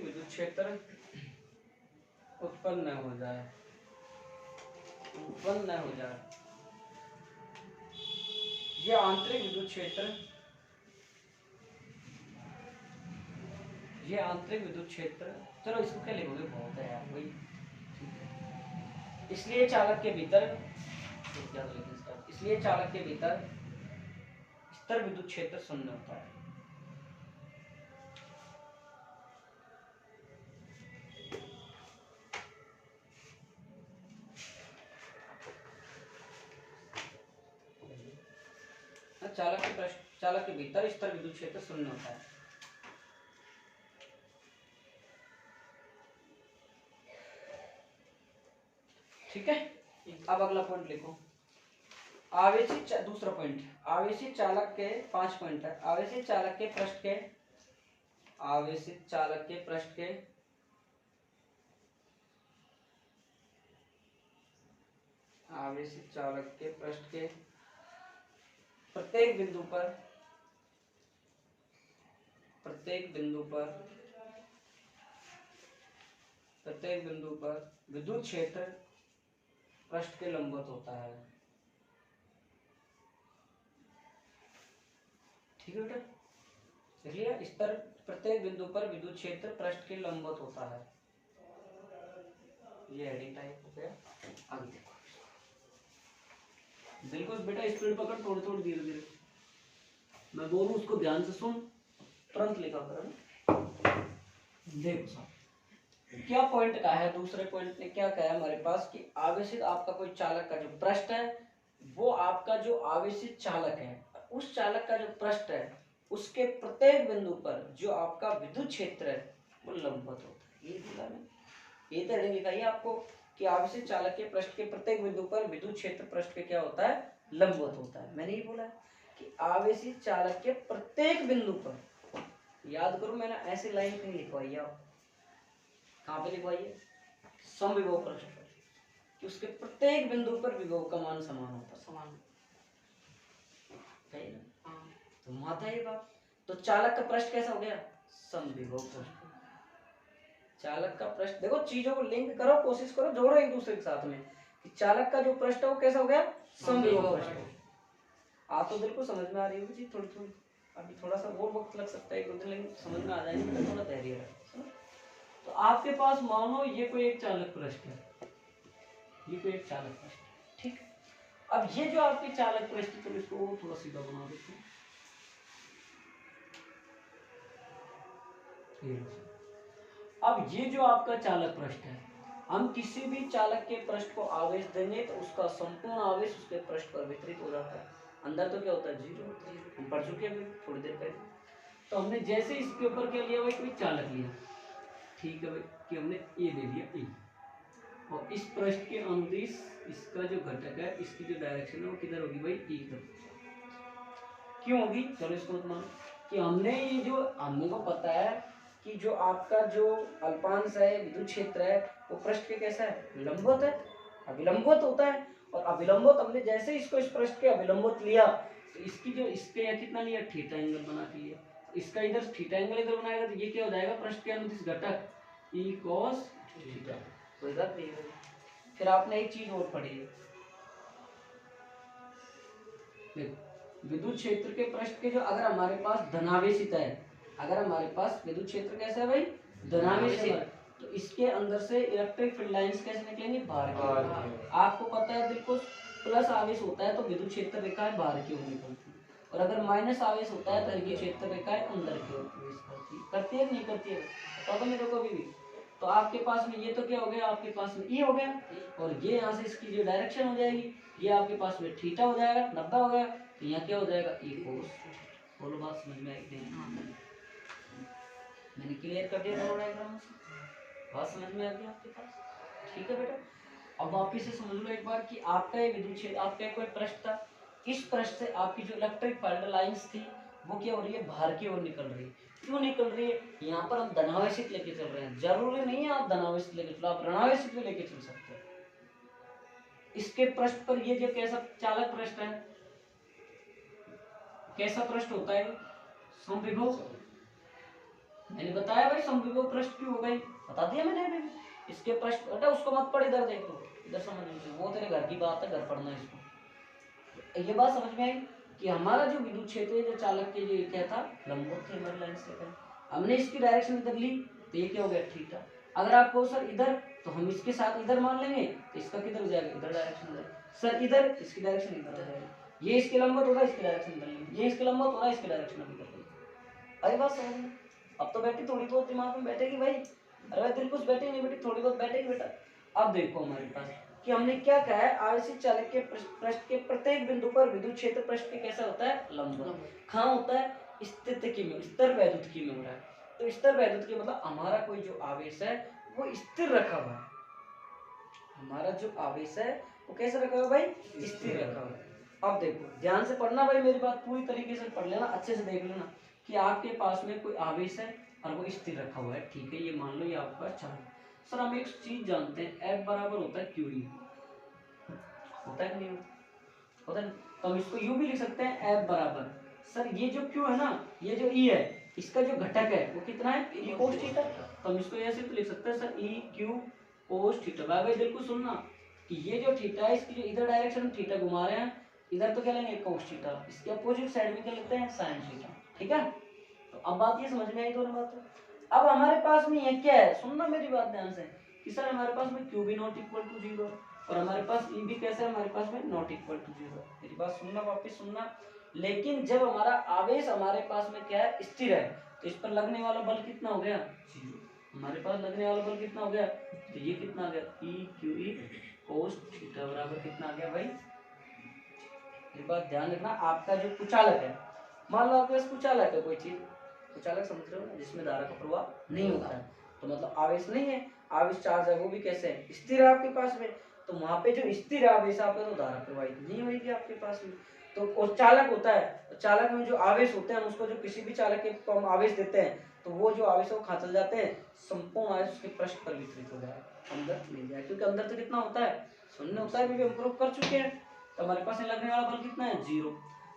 विद्युत क्षेत्र उत्पन्न हो जाए, ये आंतरिक विद्युत क्षेत्र, चलो इसको क्या लिखोगे, बहुत है यार वही। इसलिए चालक के भीतर क्या लिखें इसका, इसलिए चालक के भीतर स्तर विद्युत क्षेत्र शून्य होता है। चालक के भीतर स्तर विद्युत क्षेत्र शून्य होता है। ठीक है, अब अगला पॉइंट लिखो। आवेशी दूसरा पॉइंट, आवेशित चालक के 5 पॉइंट है। आवेशित चालक के पृष्ठ के, आवेशित चालक के पृष्ठ के आवेशित चालक के पृष्ठ के प्रत्येक बिंदु पर विद्युत क्षेत्र पृष्ठ के लंबवत होता है। ठीक है बेटा, देख लिया, स्तर प्रत्येक बिंदु पर विद्युत क्षेत्र पृष्ठ के लंबवत होता है। ये हेडिंग टाइप हो गया। आगे देखो, बिल्कुल बेटा स्पीड पकड़, थोड़ी थोड़ी धीरे धीरे मैं बोलूं उसको ध्यान से सुन, तुरंत लिखा कर। देखो साहब क्या पॉइंट का है, दूसरे पॉइंट ने क्या कहा है हमारे पास कि आवेशित आपका कोई चालक का जो पृष्ठ है, वो आपका जो आवेशित चालक है, उस चालक का जो पृष्ठ है उसके प्रत्येक बिंदु पर जो आपका विद्युत क्षेत्र है वो लंबवत होता है। ये दिला में ये तो हेडिंग लिखाई है आपको कि आवेशित चालक के पृष्ठ के प्रत्येक बिंदु पर विद्युत क्षेत्र पृष्ठ पे क्या होता है, लंबवत होता है। मैंने ये बोला है कि आवेशित चालक के प्रत्येक बिंदु पर, याद करो मैंने ऐसी लाइन नहीं लिखवाई है, आप कहाँ पे लिखवाई है, समविभव पृष्ठ पर, कि उसके प्रत्येक बिंदु पर विभव का मान समान होता है, समान है ना। तो माता ये बात, तो चालक का पृष्ठ कैसा हो गया, समविभव पृष्ठ। चालक का पृष्ठ, देखो चीजों को लिंक करो, कोशिश करो जोड़ो एक दूसरे के साथ में, कि चालक का जो पृष्ठ है वो कैसा हो गया, समविभव पृष्ठ। आप तो बिल्कुल समझ में आ रही होगी चीज थोड़ी थोड़ी, अभी थोड़ा सा और वक्त लग सकता है एक दो दिन, लेकिन समझ में आ जाएगी, तो थोड़ा धैर्य रखो। तो आपके पास मानो ये कोई एक चालक पृष्ठ है, ये कोई एक चालक पृष्ठ, ठीक। अब ये जो आपके चालक पृष्ठ, तो इसको थोड़ा सीधा बना देते हैं। अब ये जो आपका चालक पृष्ठ है, हम किसी भी चालक के पृष्ठ को आवेश देंगे तो उसका संपूर्ण आवेश उसके पृष्ठ पर वितरित हो जाता है। अंदर तो क्या होता है, जीरो। हम पढ़ चुके हैं थोड़ी देर पहले। तो हमने जैसे इसके ऊपर क्या लिया भाई, कोई चालक लिया, ठीक है भाई, कि हमने ये ले लिया ए, और इस पृष्ठ के अनुदिश इसका जो घटक है, इसकी जो डायरेक्शन है वो किधर होगी भाई, ई तरफ। क्यों होगी, चलो इसको मत मानो, कि हमने ये जो हमने को पता है कि जो आपका जो अल्पांश है, विद्युत क्षेत्र है, वो पृष्ठ के कैसा है, लंबवत है, अभिलंबवत होता है। और अभिलंबवत हमने जैसे इसको इस पृष्ठ के अभिलंबवत लिया, तो इसकी जो इसके या कितना लिया, थीटा एंगल बना के लिया। इसका इधर थीटा एंगल इधर बनाएगा तो ये क्या हो जाएगा, पृष्ठ के अनुदिश घटक ई कॉस थीटा। कोई बात नहीं है। फिर आपने एक चीज और पढ़ी है, विद्युत क्षेत्र के पृष्ठ के जो, अगर हमारे पास धनावेशित है, अगर हमारे पास विद्युत क्षेत्र कैसा है भाई, धनावेशित, तो इसके अंदर से इलेक्ट्रिक फील्ड लाइंस कैसे निकलेंगी, बाहर की। आपको पता है बिल्कुल, प्लस आवेश होता है तो विद्युत क्षेत्र रेखा बाहर की ओर निकलती है, और अगर माइनस आवेश होता है तो विद्युत क्षेत्र रेखा अंदर की ओर प्रवेश करती है नहीं करती है, तो मेरे को भी। तो आपके पास में ये तो क्या हो गया, आपके पास में ई हो गया, और ये यहाँ से इसकी जो डायरेक्शन हो जाएगी, ये आपके पास में थीटा हो जाएगा, 90 हो गया, तो यहाँ क्या हो जाएगा, ई कोस। बोलो बात समझ में आई नहीं, मैंने क्लियर कर दिया दोनों डायग्राम से, बात समझ में आ गई आपके पास, ठीक है बेटा। अब वापिस से समझ लो एक बार कि आपका ये विद्युत क्षेत्र, आपका कोई पृष्ठ था, इस पृष्ठ से आपकी जो इलेक्ट्रिक फील्ड लाइंस थी वो क्या हो रही है, बाहर की ओर निकल रही है। क्यों निकल रही है, यहाँ पर हम धनावेशित लेके चल रहे हैं, जरूरी नहीं है आप धनावेशित लेके चलो, आप ऋणावेशित भी लेके चल सकते हैं। इसके पृष्ठ पर ये जो कैसा चालक पृष्ठ है, कैसा पृष्ठ होता है, समविभव। मैंने बताया भाई समविभव पृष्ठ क्यों हो गई, बता दिया मैंने अभी। इसके पृष्ठ, बेटा उसको मत पढ़, इधर देखो, इधर समझ लीजिए, वो तेरे घर की बात है, घर पढ़ना इसको। ये बात समझ में आई कि हमारा जो विद्युत क्षेत्र है, जो चालक के जो क्या था, लंबवत हमारी लाइन से, हमने इसकी डायरेक्शन इधर ली तो ये क्या हो गया, थीटा। अगर आपको सर इधर तो हम इसके साथ इधर मान लेंगे तो इसका किधर हो जाएगा, इधर डायरेक्शन हो जाएगा। सर इधर, इसकी डायरेक्शन इधर हो जाएगी। ये इसके लंबवत होगा, इसकी डायरेक्शन इधर लेंगे, ये इसके लंबवत होगा, इसकी डायरेक्शन इधर लेंगे। अरे बात समझ में, अब तो बैठी थोड़ी बहुत दिमाग में बैठेगी भाई। अरे भाई दिल कुछ बैठे नहीं बेटी, थोड़ी बहुत बैठेगी बेटा। अब देखो हमारे पास कि हमने क्या कहा है, आवेशित चालक के पृष्ठ के प्रत्येक बिंदु पर विद्युत क्षेत्र पृष्ठ पे कैसा होता है, लंबवत। कहाँ होता है, स्थितिकी में, स्तर वैद्युतिकी में हो रहा है। तो स्तर वैद्युतिकी मतलब हमारा कोई जो आवेश है वो स्थिर रखा हुआ है। हमारा जो आवेश है वो कैसे रखा हुआ भाई, स्थिर रखा हुआ है। अब देखो ध्यान से पढ़ना भाई, मेरी बात पूरी तरीके से पढ़ लेना, अच्छे से देख लेना कि आपके पास में कोई आवेश है और वो स्थिर रखा हुआ है, ठीक है। ये मान लो ये आपका चार्ज। सर हम एक चीज जानते हैं, F बराबर होता है QE, होता है कि नहीं होता है? तो हम इसको यूं भी लिख सकते हैं, F बराबर, सर ये जो Q है ना, ये जो E है, इसका जो घटक है वो कितना है, E cos थीटा। तो हम इसको ऐसे तो लिख सकते हैं sir E Q cos theta. भाई बिल्कुल सुनना कि ये जो थीटा है, इसकी जो इधर डायरेक्शन में थीटा घुमा रहे हैं, इधर तो क्या लेंगे cos थीटा, इसके अपोजिट साइड में क्या लिखते हैं sin थीटा, ठीक है। तो अब बात ये समझ में आई दोनों बातें। अब हमारे पास में ये क्या है, सुनना मेरी बात ध्यान से कि सर हमारे पास में Q भी नॉट इक्वल टू 0 और हमारे पास E भी कैसे है, हमारे पास में नॉट इक्वल टू 0। मेरी बात सुनना, वापस सुनना। लेकिन जब हमारा आवेश हमारे पास में क्या है, स्थिर है, तो इस पर लगने वाला बल कितना हो गया, 0। हमारे पास लगने वाला बल कितना हो गया, तो ये कितना आ गया, E QE cos थीटा बराबर कितना आ गया भाई। ये बात ध्यान रखना, आपका जो कुचालक है, मान लो आपके पास कुचालक है कोई चीज, कुचालक समझ रहे हो ना, जिसमें धारा का प्रवाह नहीं होता है, तो मतलब आवेश नहीं है, आवेश चार्ज है, वो भी कैसे है, स्थिर है आपके पास में। तो वहां पे जो स्थिर आवेश आपका, तो धारा प्रवाहित नहीं होगी आपके पास में। तो और चालक होता है, तो चालक में जो आवेश होते हैं, उसको जो किसी भी चालक के को हम आवेश देते हैं, तो वो जो आवेश है वो खा चल जाते हैं, संपूर्ण आवेश उसके पृष्ठ पर वितरित हो जाए, अंदर नहीं जाए, क्योंकि अंदर तो कितना होता है, शून्य होता है, भी हम प्रूव कर चुके हैं। तो हमारे पास लगने वाला बल कितना है, 0।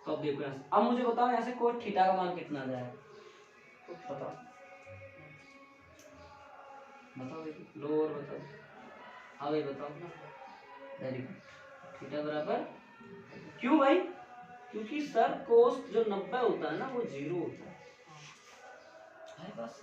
तो अब देखो यहाँ से, अब मुझे बताओ यहाँ से कोस थीटा का मान कितना जाएगा, बताओ बताओ, लो और बताओ, हाँ भाई बताओ ना, वेरी गुड। थीटा बराबर क्यों भाई, क्योंकि सर कोस जो 90 होता है ना वो 0 होता है हमारे पास।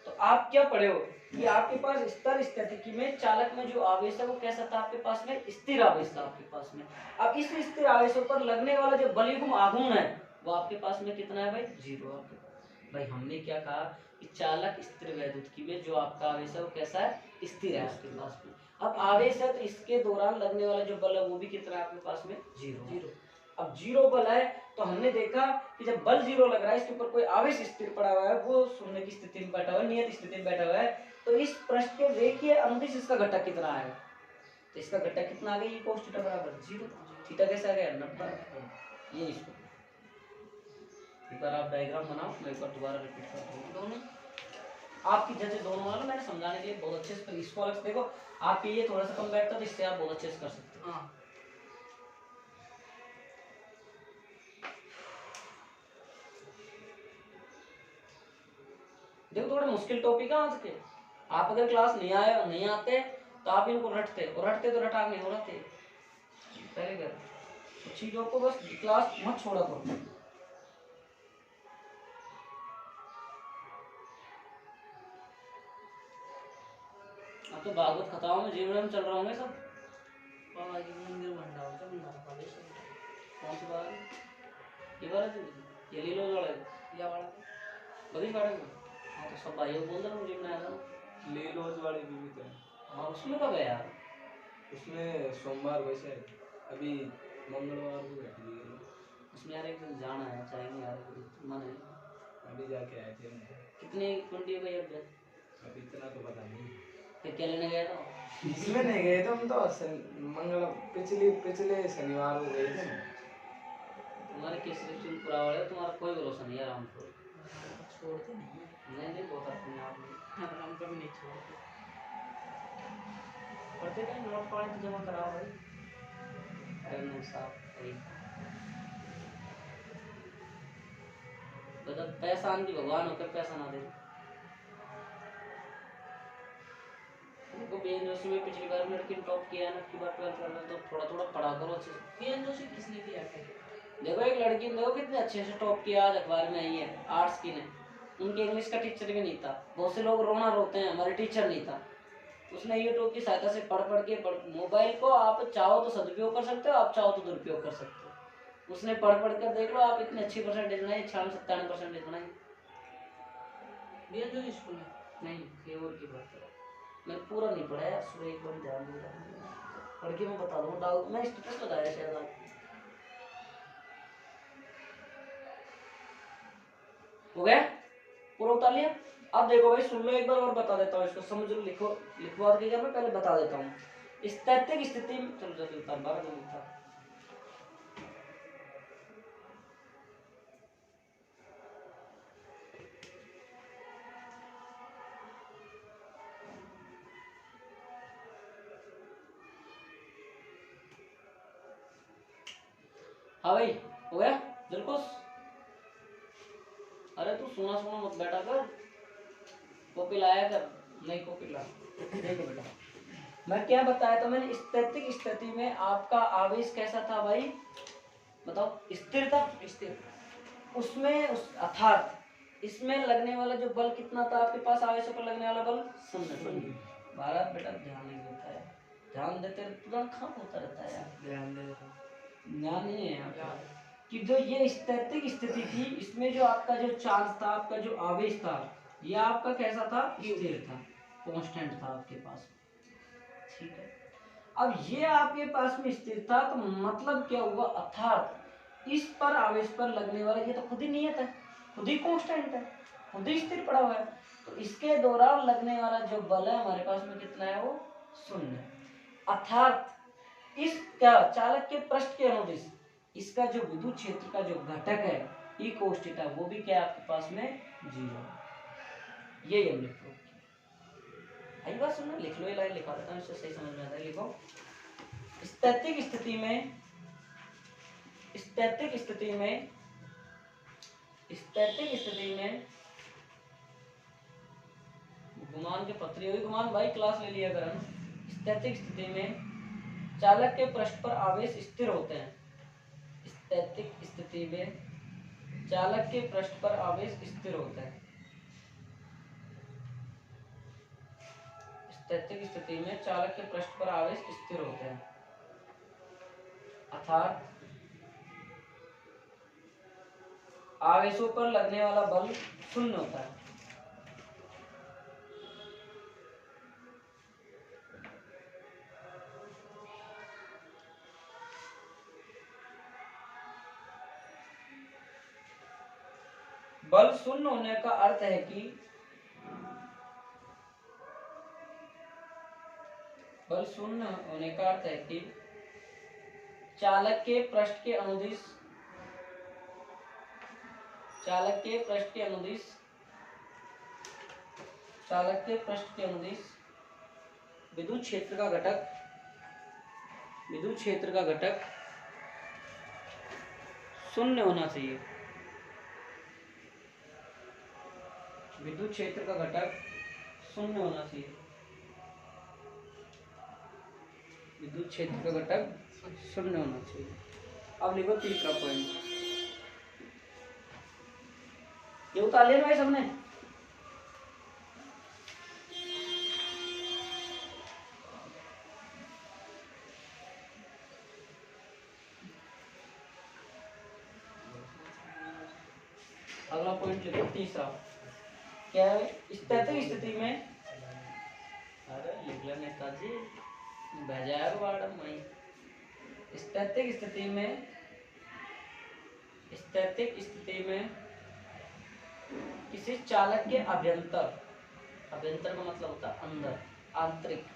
तो आप क्या पढ़े हो कि आपके पास स्तर स्थितिकी में चालक में जो आवेश है वो कैसा था, आपके पास में स्थिर आवेश था आपके पास में। अब इस स्थिर आवेशों पर लगने वाला जो बलयुग्म आघूर्ण है वो आपके पास में कितना है भाई, 0 आपके पास। भाई हमने क्या कहा कि चालक स्थिर वैद्युतिकी में जो आपका आवेश है वो कैसा है, स्थिर है आपके पास में। अब आवेश है तो इसके दौरान लगने वाला जो बल है वो भी कितना है आपके पास में, 0। अब 0 बल है तो हमने देखा कि जब बल 0 लग रहा है, इसके ऊपर कोई आवेश स्थिर पड़ा हुआ है, वो शून्य की स्थिति में बैठा हुआ है, नियत स्थिति में बैठा हुआ है, तो इस पृष्ठ के रेखीय अनुदिश इसका घटक कितना आएगा, तो इसका घटक कितना आ गया, ये cos थीटा बराबर 0। थीटा कैसे आ गया, 90। ये इसको एक बार आप डायग्राम बनाओ, मैं एक बार दोबारा रिपीट करता हूँ। दोनों आपकी जैसे दोनों वाला मैंने समझाने के लिए बहुत अच्छे से, इसको अलग से देखो, आपके ये थोड़ा सा कम बैठता तो इससे आप बहुत अच्छे से कर सकते हो। देखो थोड़े मुश्किल टॉपिक है आज के, आप अगर क्लास नहीं आते तो आप इनको रटते तो रटा नहीं हो रहे थे पहले कर, तो चीजों को बस क्लास मत छोड़ा करो। अब तो भागवत कथाओं में जीवन में चल रहा होंगे सब, बालाजी मंदिर भंडार का कौन सी बात है, ये बात है, ये ले लो वाला या वाला बड़ी बात है। हाँ तो सब भाइयों बोल रहा हूँ जीवन आया था, ले लो वाले भी तो है। हाँ उसमें कब है यार, उसमें सोमवार वैसे अभी मंगलवार को बैठ गई, उसमें यार एक दिन जाना है, चाहेंगे यार मन है, अभी जाके आए थे हम। कितने कुंडी हो गई अब, अभी इतना तो पता नहीं, फिर क्या लेने गया था, इसमें नहीं गए थे हम तो, पिछले शनिवार को गए थे। तुम्हारे किस रिश्ते में पूरा वाले, तुम्हारा कोई भरोसा नहीं है, आराम को छोड़ते नहीं बहुत अपने आप में आराम का भी नहीं छोड़ते, पढ़ते कहीं नोट पानी तो जमा कराओ भाई, अरे नहीं साहब भाई बता, पैसा आन की भगवान होकर पैसा ना दे। देखो बीएन जोशी में पिछली बार लड़की ने टॉप किया है ना, की बार 12th में, तो थोड़ा थोड़ा पढ़ा करो अच्छे से। बीएन जोशी किसने किया है, देखो एक लड़की ने देखो कितने अच्छे से टॉप किया, आज अखबार में आई है, आर्ट्स की ने, उनके इंग्लिश का टीचर भी नहीं था, बहुत से लोग रोना रोते हैं हमारे टीचर नहीं था, उसने यूट्यूब की सहायता से पढ़ मोबाइल को आप चाहो तो सदुपयोग कर सकते हो, आप चाहो तो दुरुपयोग कर सकते हो। उसने पढ़ कर देख लो, आप इतनी अच्छी परसेंटेज बनाई, 96-97% बनाई। भैया जो स्कूल में नहीं ये और की बात है, मैंने पूरा नहीं पढ़ा यार, सुबह एक बार ध्यान दूंगा, पढ़ के मैं बता दूंगा। डाउट मैं स्टेटस बताया शायद आप हो गया, पूरा उतार लिया। अब देखो भाई सुन लो एक बार और बता देता हूँ इसको, समझ लो, लिखो लिखवा के मैं पहले बता देता हूँ। स्थैतिक स्थिति में चलो जल्दी उतार, 12 जल्दी उतार। हाँ भाई हो गया दिलकुश। अरे तू सोना सोना मत बैठा कर, कॉपी लाया कर, नहीं कॉपी ला। देखो बेटा मैं क्या बताया था मैंने, स्थैतिक स्थिति में आपका आवेश कैसा था भाई बताओ, स्थिर था, स्थिर। उसमें अर्थात इसमें लगने वाला जो बल कितना था आपके पास, आवेशों पर लगने वाला बल शून्य। भारत बेटा ध्यान नहीं देता है, ध्यान देते तुरंत खत्म होता रहता है यार, ध्यान दे रहा ध्यान नहीं है यहाँ कि जो ये स्थैतिक स्थिति थी, इसमें जो आपका जो चार्ज था, आपका जो आवेश था, ये आपका कैसा था, स्थिर था, कांस्टेंट था आपके पास, ठीक है। अब ये आपके पास में स्थिर था तो मतलब क्या हुआ, अर्थात इस पर आवेश पर लगने वाला ये तो खुद ही नियत है, खुद ही कांस्टेंट है, खुद ही स्थिर पड़ा हुआ है, तो इसके दौरान लगने वाला जो बल है हमारे पास में कितना है, वो शून्य। अर्थात इस क्या चालक के पृष्ठ के अनुदिश इसका जो विद्युत क्षेत्र का जो घटक है ई कोस थीटा, वो भी क्या आपके पास में 0। ये हमने प्रूव किया। आई बात सुनना, लिख लो, ये लाइन लिखा देता हूँ, इससे सही समझ में आता है। लिखो स्थैतिक स्थिति में, स्थैतिक स्थिति में, स्थैतिक स्थिति में गुमान के पत्री हुई, गुमान भाई क्लास ले लिया कर। स्थैतिक स्थिति में चालक के पृष्ठ पर आवेश स्थिर होते हैं, स्थैतिक स्थिति में चालक के पृष्ठ पर आवेश स्थिर होता है, स्थैतिक स्थिति में चालक के पृष्ठ पर आवेश स्थिर होते हैं, अर्थात आवेशों पर लगने वाला बल शून्य होता है। बल शून्य होने का अर्थ है कि बल शून्य होने का अर्थ है कि चालक के पृष्ठ के अनुदिश, चालक के पृष्ठ के अनुदिश, चालक के पृष्ठ के अनुदिश विद्युत क्षेत्र का घटक, विद्युत क्षेत्र का घटक शून्य होना चाहिए, विद्युत क्षेत्र का घटक शून्य होना चाहिए, विद्युत क्षेत्र का घटक शून्य होना चाहिए। अब लिखो तीसरा पॉइंट, ये उतार लिया भाई सबने। अगला पॉइंट लिखो तीसरा, क्या है, स्थैतिक स्थिति में, अरे लिख लो नेताजी, भेजा है मैडम वहीं। स्थैतिक स्थिति में, स्थैतिक स्थिति में किसी चालक के अभ्यंतर, अभ्यंतर का मतलब होता है अंदर, आंतरिक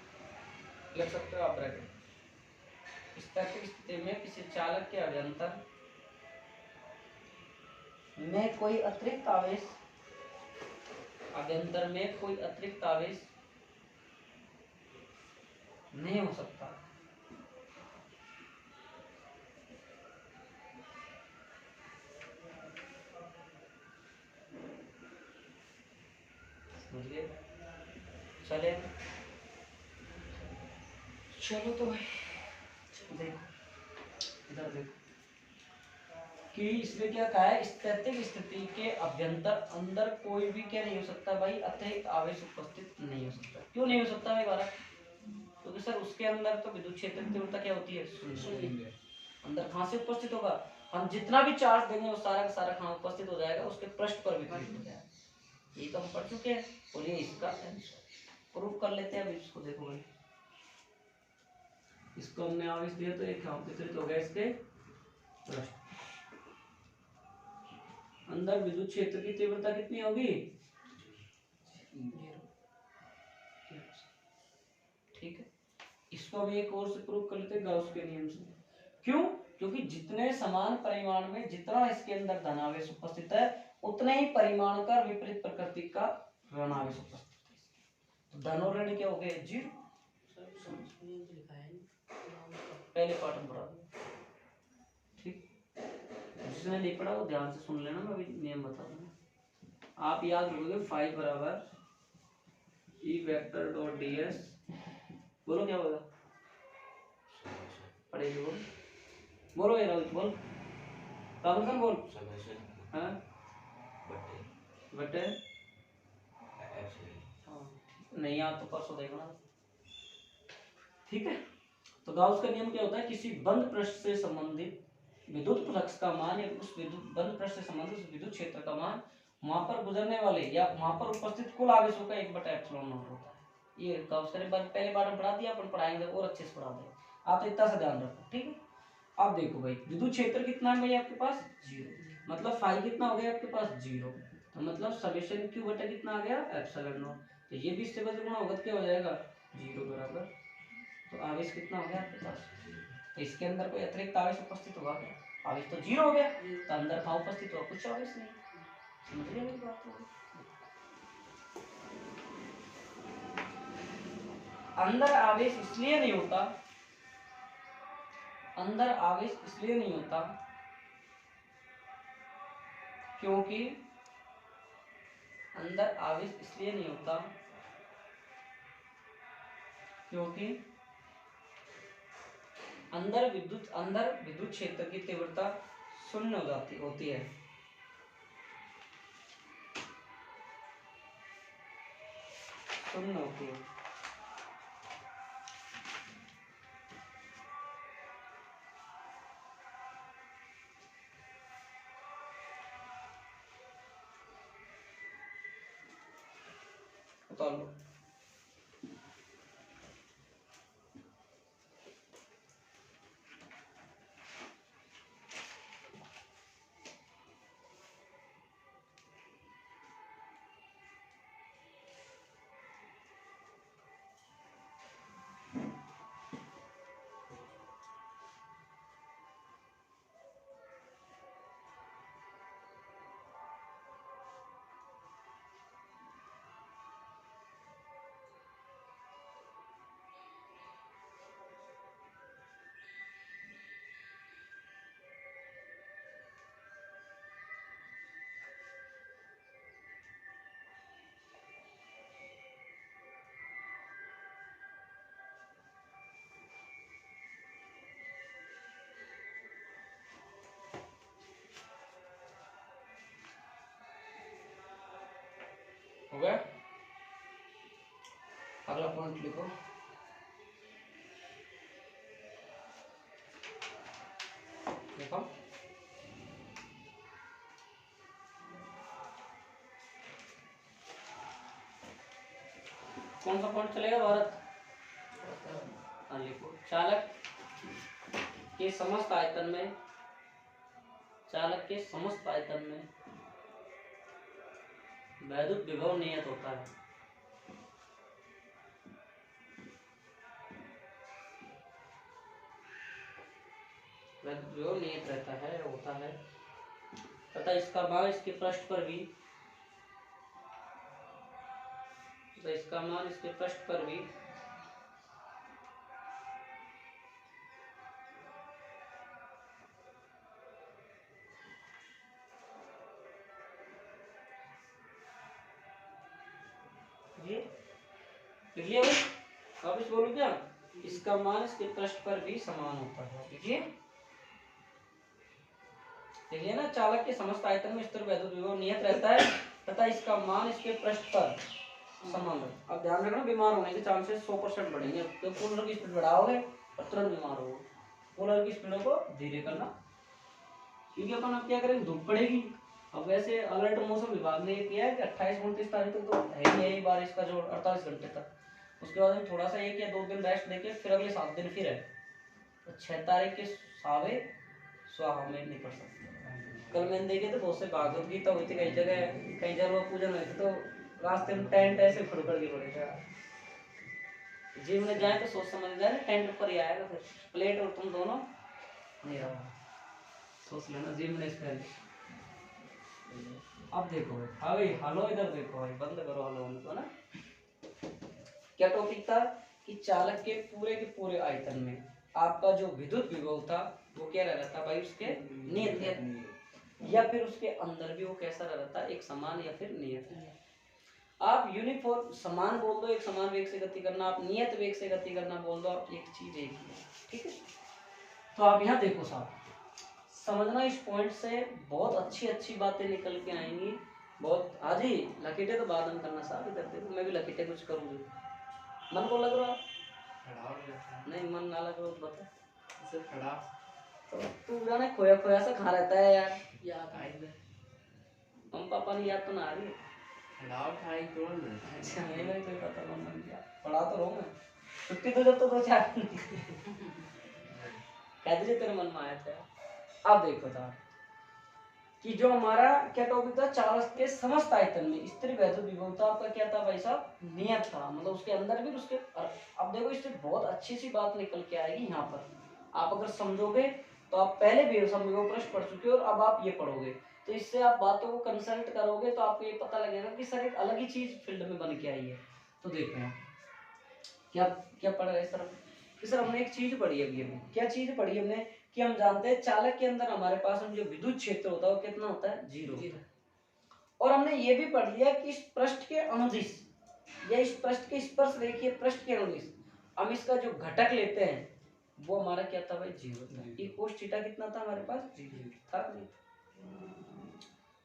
लिख सकते हो आप ब्रैकेट। स्थैतिक स्थिति में किसी चालक के अभ्यंतर में कोई अतिरिक्त आवेश, अभ्यंतर में कोई अतिरिक्त आवेश नहीं हो सकता, समझिए। चले चलो तो भाई देखो इधर देखो, कि इसमें क्या कहा है, स्थैतिक स्थिति के अभ्यंतर अंदर कोई भी क्या नहीं हो सकता भाई, अतिरिक्त आवेश उपस्थित नहीं हो सकता। क्यों नहीं हो सकता भाई भारत? क्योंकि सर उसके अंदर तो विद्युत क्षेत्र की तीव्रता क्या होती है, शून्य। अंदर कहाँ से उपस्थित होगा, हम जितना भी चार्ज देंगे वो सारा का सारा कहाँ उपस्थित हो जाएगा, उसके पृष्ठ पर वितरित हो जाएगा। ये तो हम पढ़ चुके हैं, और ये इसका प्रूफ कर लेते हैं। अब इसको देखो भाई, इसको हमने आवेश दिया तो एक वितरित हो गया इसके पृष्ठ। अंदर विद्युत क्षेत्र की तीव्रता कितनी होगी, ठीक है। इसको भी एक और से प्रूव कर लेते हैं, गाउस के नियम से। क्यों? क्योंकि जितने समान परिमाण में जितना इसके अंदर धनावेश उपस्थित है, उतने ही परिमाण का विपरीत प्रकृति का ऋणावेश उपस्थित है। तो धन और ऋण क्या हो गए, जीरो। पहले पाठ में पढ़ा दिया, ठीक। जिसने नहीं पढ़ा वो ध्यान से सुन लेना, मैं अभी नियम बता दूंगा। आप याद रखोगे फाई बराबर E vector dot D S, बोलो क्या होगा, पढ़ेगी बोल, बोलो ये रोहित बोल, रामसन बोल, हाँ बटे नहीं याद तो परसों देखना, ठीक है। तो गाउस का नियम क्या होता है, किसी बंद पृष्ठ से संबंधित विद्युत फ्लक्स का मान या उस विद्युत बंद पृष्ठ से संबंधित विद्युत क्षेत्र का मान वहां पर गुजरने वाले या वहां पर उपस्थित कुल आवेशों का 1/ε0 होता है। ये गाउस का नियम पहले बार में पढ़ा दिया, अपन पढ़ाएंगे और अच्छे से पढ़ा देंगे, आप तो इतना सा ध्यान रखो, ठीक है। अब देखो भाई, विद्युत क्षेत्र कितना है भाई आपके पास, जीरो। मतलब फाई कितना हो गया आपके पास, जीरो। तो मतलब समेशन क्यू बटा कितना आ गया, ε0। तो ये भी इससे बस गुणा होगा, क्या हो जाएगा, जीरो बराबर। तो आवेश कितना हो गया आपके पास, तो इसके अंदर कोई अतिरिक्त आवेश उपस्थित होगा क्या, आवेश तो जीरो हो गया, तो अंदर कहाँ उपस्थित होगा, कुछ आवेश नहीं। समझ गए मेरी बात? अंदर आवेश इसलिए नहीं होता, अंदर आवेश इसलिए नहीं होता क्योंकि अंदर आवेश इसलिए नहीं होता क्योंकि अंदर विद्युत क्षेत्र की तीव्रता शून्य हो जाती होती है। शून्य होती है। बता लो, हो गया। अगला पॉइंट लिखो, देखो कौन सा पॉइंट चलेगा भारत, लिखो, चालक के समस्त आयतन में, चालक के समस्त आयतन में वैद्युत विभव नियत होता है। वैद्युत विभव नियत रहता है, होता है तथा इसका मान इसके पृष्ठ पर भी, तो इसका मान इसके पृष्ठ पर भी लिखिए भाई, वापिस बोलूं क्या, इसका मान इसके पृष्ठ पर भी समान होता है। देखिए देखिए ना, चालक के समस्त आयतन में स्थिर वैद्युत विभव नियत रहता है तथा इसका मान इसके पृष्ठ पर समान रहता है। अब ध्यान रखना, बीमार होने के चांसेस 100% बढ़ेंगे। तो कूलर की स्पीड बढ़ाओगे और तुरंत बीमार होगे। कूलर की स्पीडों को धीरे करना, क्योंकि अपन अब क्या करेंगे, धूप पड़ेगी। अब वैसे अलर्ट मौसम विभाग ने ये किया है कि 28-29 तारीख तक तो है ही बारिश का जोर, 48 घंटे तक। उसके बाद हम थोड़ा सा 1 या 2 दिन रेस्ट देके फिर अगले 7 दिन फिर है। तो 6 तारीख के सावे स्वाहा में नहीं पड़ सकते। कल मैंने देखे थे बहुत से भागवत गीता हुई थी, कई जगह पूजन हुए थे, तो रास्ते में टेंट ऐसे खुड़ करके पड़े थे। जिम में जाए तो सोच समझ जाए, टेंट पर ही आएगा फिर, प्लेट और तुम दोनों नहीं रहा। सोच लेना जिम में इसका। अब देखो भाई, हलो इधर देखो भाई, बंद करो हलो उनको ना। क्या टॉपिक था कि चालक के पूरे आयतन में आपका जो विद्युत विभव था वो क्या रहता था भाई, उसके नियत, या फिर उसके अंदर भी वो कैसा रहता है, एक समान या फिर नियत। आप यूनिफॉर्म समान बोल दो, एक समान वेग से गति करना, आप नियत वेग से गति करना बोल दो, आप एक चीज एक ही है, ठीक है। तो आप यहाँ देखो साहब, समझना इस पॉइंट से बहुत अच्छी बातें निकल के आएंगी। बहुत आज ही लकीटे तो बाद में करना साहब, इधर देखो मैं भी लकीटे कुछ करूँगी। मन को लग रहा नहीं, मन ना लग रहा तो बता खड़ा। तो तू जाने खोया खोया सा खा रहता है यार, याद हम पापा ने याद तो ना आ रही है। अच्छा नहीं कोई पता नहीं, पढ़ा तो रहा हूँ मैं, छुट्टी तो जब तो 2-4 कह दीजिए तेरे मन में आया था। अब देखो था कि जो हमारा क्या टॉपिक था, चालक के समस्त आयतन में स्थिर वैद्युत विभवता आपका क्या था भाई साहब, नियत था, मतलब उसके अंदर भी उसके। अब देखो इससे बहुत अच्छी सी बात निकल के आएगी यहाँ पर, आप अगर समझोगे तो आप पहले भी समझो प्रश्न पढ़ चुके हो और अब आप ये पढ़ोगे, तो इससे आप बातों को कंसल्ट करोगे तो आपको ये पता लगेगा कि सर एक अलग ही चीज फील्ड में बन के आई है। तो देखो क्या क्या पढ़ रहे सर कि सर हमने एक चीज पढ़ी अभी क्या चीज पढ़ी हमने कि हम जानते हैं चालक के अंदर हमारे पास जो विद्युत क्षेत्र होता है वो कितना होता है, 0 होता है। और हमने ये भी पढ़ लिया कि इस पृष्ठ के अनुदिश या इस पृष्ठ के स्पर्श रेखीय पृष्ठ के अनुदिश हम इसका जो घटक लेते हैं वो हमारा क्या था भाई, 0 था। ये कोस थीटा कितना था हमारे पास, 0 था नहीं।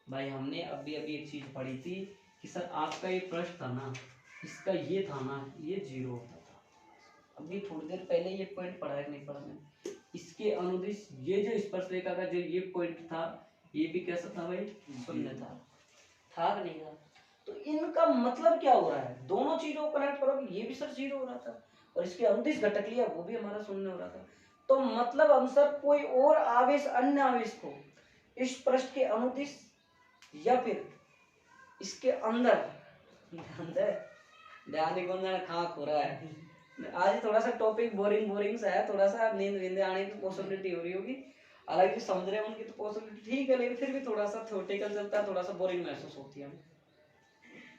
भाई हमने अभी एक चीज पढ़ी थी कि सर आपका ये पृष्ठ था ना, इसका ये था ना, ये 0 होता था। अभी थोड़ी देर पहले ये पॉइंट पढ़ा है नहीं पढ़ा मैंने, इसके अनुदिश ये जो स्पर्श रेखा का जो ये पॉइंट था ये भी कैसा था भाई, 0 था कि नहीं था। तो इनका मतलब क्या हो रहा है, दोनों चीजों को कनेक्ट करो कि ये भी सर 0 हो रहा था और इसके अनुदिश घटक लिया वो भी हमारा 0 हो रहा था। तो मतलब हम सर कोई और आवेश, अन्य आवेश को इस पृष्ठ के अनुदिश या फिर इसके अंदर ध्यान निकुंजन खाक हो रहा है। आज थोड़ा सा टॉपिक बोरिंग सा है, थोड़ा सा नींद आने की पॉसिबिलिटी हो रही होगी। हालांकि समझ रहे हैं उनकी तो पॉसिबिलिटी ठीक है, लेकिन फिर भी थोड़ा सा थ्योरेटिकल चलता है, थोड़ा सा बोरिंग महसूस होती है।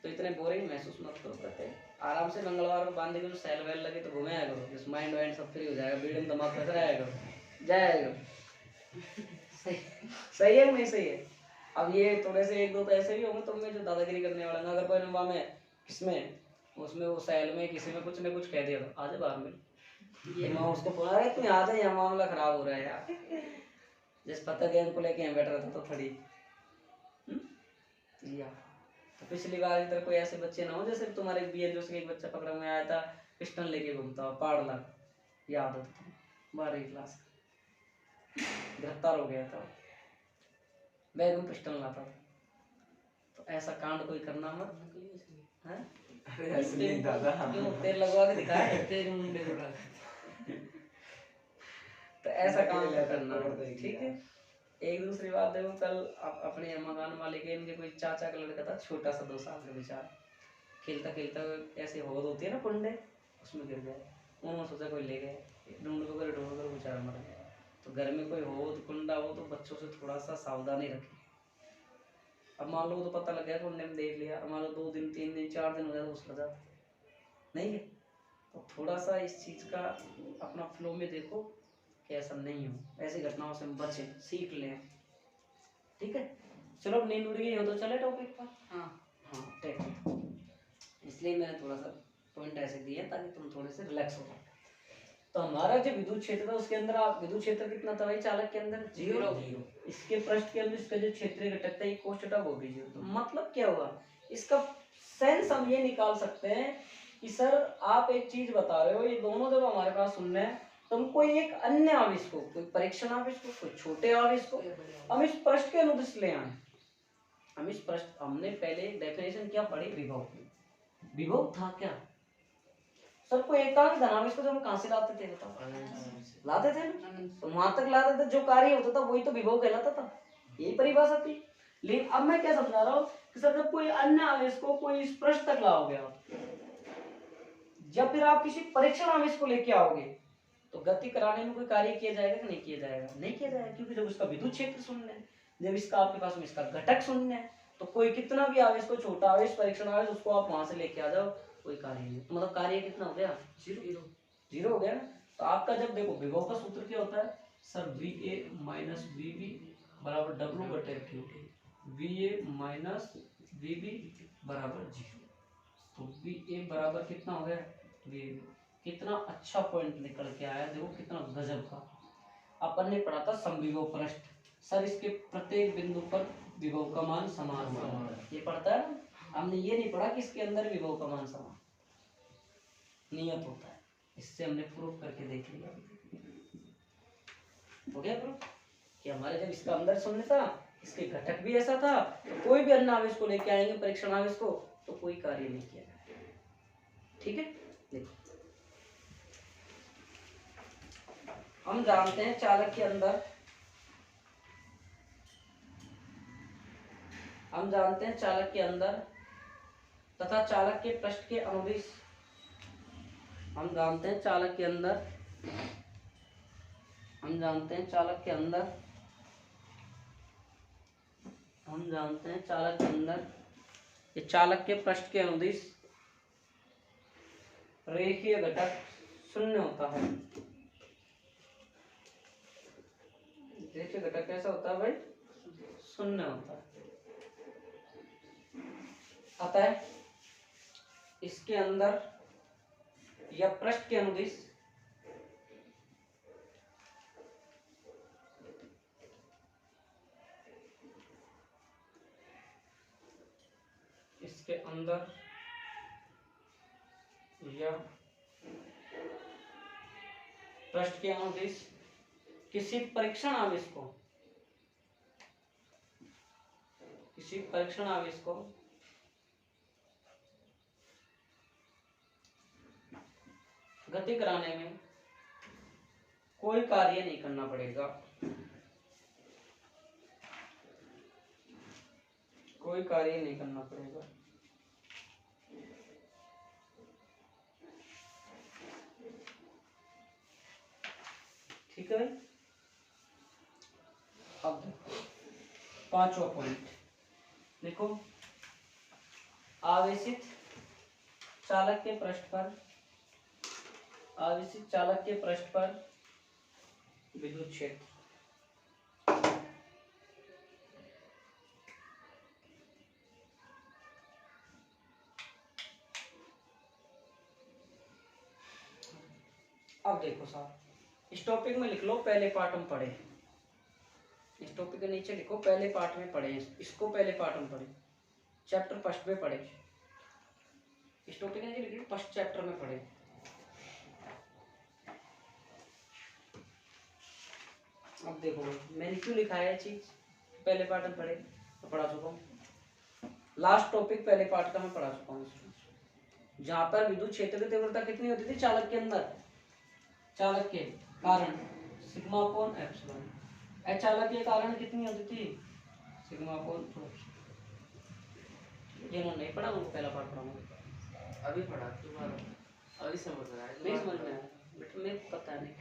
तो इतने बोरिंग महसूस मत करो, करते आराम से मंगलवार को बांध के सेल वेल लगे तो घूमे आएगा, जिस माइंड वाइंड सब फ्री हो जाएगा, बीड़म दिमाग फंस आएगा जाएगा। सही है नहीं सही है। अब ये थोड़े से 1-2 तो ऐसे भी होंगे तुम में जो दादागिरी करने वाला ना, अगर कोई नंबा में किसमें उसमें वो सैल में किसी में कुछ न कुछ कह दिया तो आजे बाहर में ये मैं उसको बोला अरे तू यहाँ से, यहाँ मामला खराब हो रहा है यार, जिस पता गेंद को लेके यहाँ बैठ रहा था तो थोड़ी यार। तो पिछली बार इधर कोई ऐसे बच्चे ना हो जैसे तुम्हारे बीएन जो से एक बच्चा पकड़ा में आया था, पिस्टल लेके घूमता हुआ पाड़ला, याद हो तो 12वीं क्लास गिरफ्तार हो गया था, बैग में पिस्टल लाता था। तो ऐसा कांड कोई करना मत है। तेल लगवा के दिखाया तेरे मुंडे को, तो ऐसा काम करना ठीक है। एक दूसरी बात देखो, कल अपने मकान मालिक के इनके कोई चाचा का लड़का था, छोटा सा 2 साल का बेचारा, खेलता खेलता ऐसे होद होती है ना कुंडे, उसमें गिर गया। उन्होंने सोचा कोई ले गया, ढूंढ कर बेचारा मर गया। तो घर में कोई होद कुंडा हो तो बच्चों से थोड़ा सा सावधानी रखें। अब मान लो तो पता लग गया कुंडे में देख लिया, मान लो 2 दिन 3 दिन 4 दिन हो जाए तो उसका जाता नहीं है। तो थोड़ा सा इस चीज का अपना फ्लो में देखो कि ऐसा नहीं हो, ऐसी घटनाओं से हम बचें, सीख लें, ठीक है। चलो नींद उड़ गई हो तो चले टॉपिक पर। हाँ ठीक है, इसलिए मैंने थोड़ा सा पॉइंट ऐसे दिए ताकि तुम थोड़े से रिलैक्स हो जाओ। तो हमारा जो विद्युत क्षेत्र था उसके अंदर आप विद्युत क्षेत्र कितना था भाई चालक के अंदर? जीरो। इसके पृष्ठ के अंदर इसका जो क्षेत्रीय घटक था ये कोष्ठक वो भी जीरो। तो मतलब क्या हुआ, इसका सेंस हम ये निकाल सकते हैं कि सर आप एक चीज बता रहे हो, ये दोनों जब हमारे पास शून्य है तो हम कोई एक अन्य आवेश को, कोई परीक्षण आवेश को, कोई छोटे आवेश को हम इस पृष्ठ के अनुदिश ले आए। हम इस पृष्ठ, हमने पहले डेफिनेशन क्या पढ़ी, विभव। विभव था क्या सर? कोई एकांक धनावेश को जब हम कहां से लाते थे बताओ? लाते थे ना, तो वहां तक लाते थे, जो कार्य होता था वही तो विभव कहलाता था, यही परिभाषा थी। लेकिन अब मैं क्या समझा रहा हूँ कि सर जब कोई अन्य आवेश को कोई इस पृष्ठ तक लाओगे आप, जब फिर आप किसी परीक्षण आवेश को लेके आओगे तो गति कराने में कोई कार्य किया जाएगा कि नहीं किया जाएगा? नहीं किया जाएगा, क्योंकि जब उसका विद्युत क्षेत्र शून्य है, जब इसका आपके पास में इसका घटक शून्य है, तो कोई कितना भी आवेश को, छोटा आवेश, परीक्षण आवेश, उसको आप वहां से लेके आ जाओ, कोई कार्य नहीं। तो मतलब कार्य कितना हो गया? जीरो। जीरो हो गया ना। तो आपका जब देखो विभव का सूत्र क्या होता है सर? VA माइनस VB बराबर W/Q। VA माइनस VB बराबर जीरो। तो VA बराबर कितना हो गया? VB। कितना अच्छा पॉइंट निकल के आया, देखो कितना गजब का। अपन ने पढ़ा था समविभव पृष्ठ, सर इसके प्रत्येक बिंदु पर विभव का मान समान होगा, ये पढ़ता है। हमने ये नहीं पढ़ा कि इसके अंदर विभव का मान समान नियत होता है। इससे हमने प्रूफ करके देख लिया। हो गया प्रूफ कि हमारे जब इसका अंदर शून्य था, इसके घटक भी ऐसा था, तो कोई भी अन्य आवेश को लेके आएंगे परीक्षण आवेश को, तो कोई कार्य नहीं किया जाएगा। ठीक है, देखो हम जानते हैं चालक के अंदर, हम जानते हैं चालक के अंदर तथा चालक के पृष्ठ के अनुदिश, हम जानते हैं चालक के अंदर, हम जानते हैं चालक के अंदर, हम जानते हैं चालक के अंदर ये चालक के पृष्ठ के अनुदिश रेखीय घटक शून्य होता है। रेखीय घटक कैसा होता है भाई? शून्य होता है। अतः इसके अंदर या पृष्ठ के अनुदिश इसके अंदर या पृष्ठ के अनुदिश किसी परीक्षण आवेश को, किसी परीक्षण आवेश को गति कराने में कोई कार्य नहीं करना पड़ेगा, कोई कार्य नहीं करना पड़ेगा। ठीक है, अब देखो पांचवा पॉइंट देखो, आवेशित चालक के पृष्ठ पर, आवेशित चालक के पृष्ठ पर विद्युत क्षेत्र। अब देखो साहब, इस टॉपिक में लिख लो, पहले पार्ट हम पढ़े, इस टॉपिक के नीचे लिखो पहले पार्ट में पढ़े, इसको पहले पार्ट में पढ़े, चैप्टर फर्स्ट में पढ़े, इस टॉपिक के नीचे लिखिए फर्स्ट चैप्टर में पढ़े। अब देखो मैंने क्यों लिखा है चीज, पहले पार्ट में पढ़े तो पढ़ा चुका हूँ, लास्ट टॉपिक पहले पार्ट का मैं पढ़ा चुका हूँ। जहां पर विद्युत क्षेत्र की तीव्रता कितनी होती थी चालक के अंदर, चालक के कारण सिग्मा अपॉन एप्सिलॉन, अचालक के कारण कितनी होती थी सिग्मा अपॉन 2। ये उन्होंने नहीं पढ़ा, उनको पहला पार्ट पढ़ाऊंगा। अभी पढ़ा तुम्हारा, अभी समझ रहा है? नहीं समझ में आया बेटा, मेरे को पता नहीं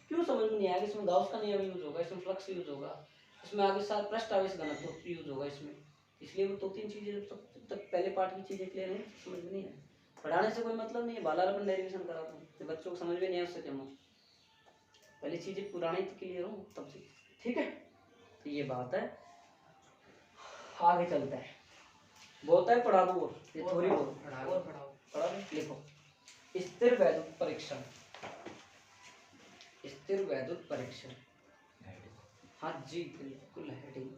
क्यों समझ में नहीं आया। इसमें गाउस का नियम यूज होगा, इसमें फ्लक्स यूज होगा, इसमें आगे साथ पृष्ठ आवेश घनत्व यूज होगा इसमें, इसलिए वो 2-3 चीजें जब तक पहले पार्ट की चीजें क्लियर नहीं समझ में नहीं है। पढ़ाने से कोई मतलब नहीं है, बालारपन डेरिवेशन कराता हूँ, जब बच्चों को समझ में नहीं आया उससे क्या, पहले चीजें पुरानी क्लियर हो तब से। ठीक है, तो ये बात है, आगे चलता है, बोलता है पढ़ा दो ये थोड़ी बहुत और पढ़ाओ। पढ़ा दो। लिखो स्थिर वैद्युत परीक्षण, स्थिर वैद्युत परीक्षण। हाँ जी बिल्कुल हेडिंग।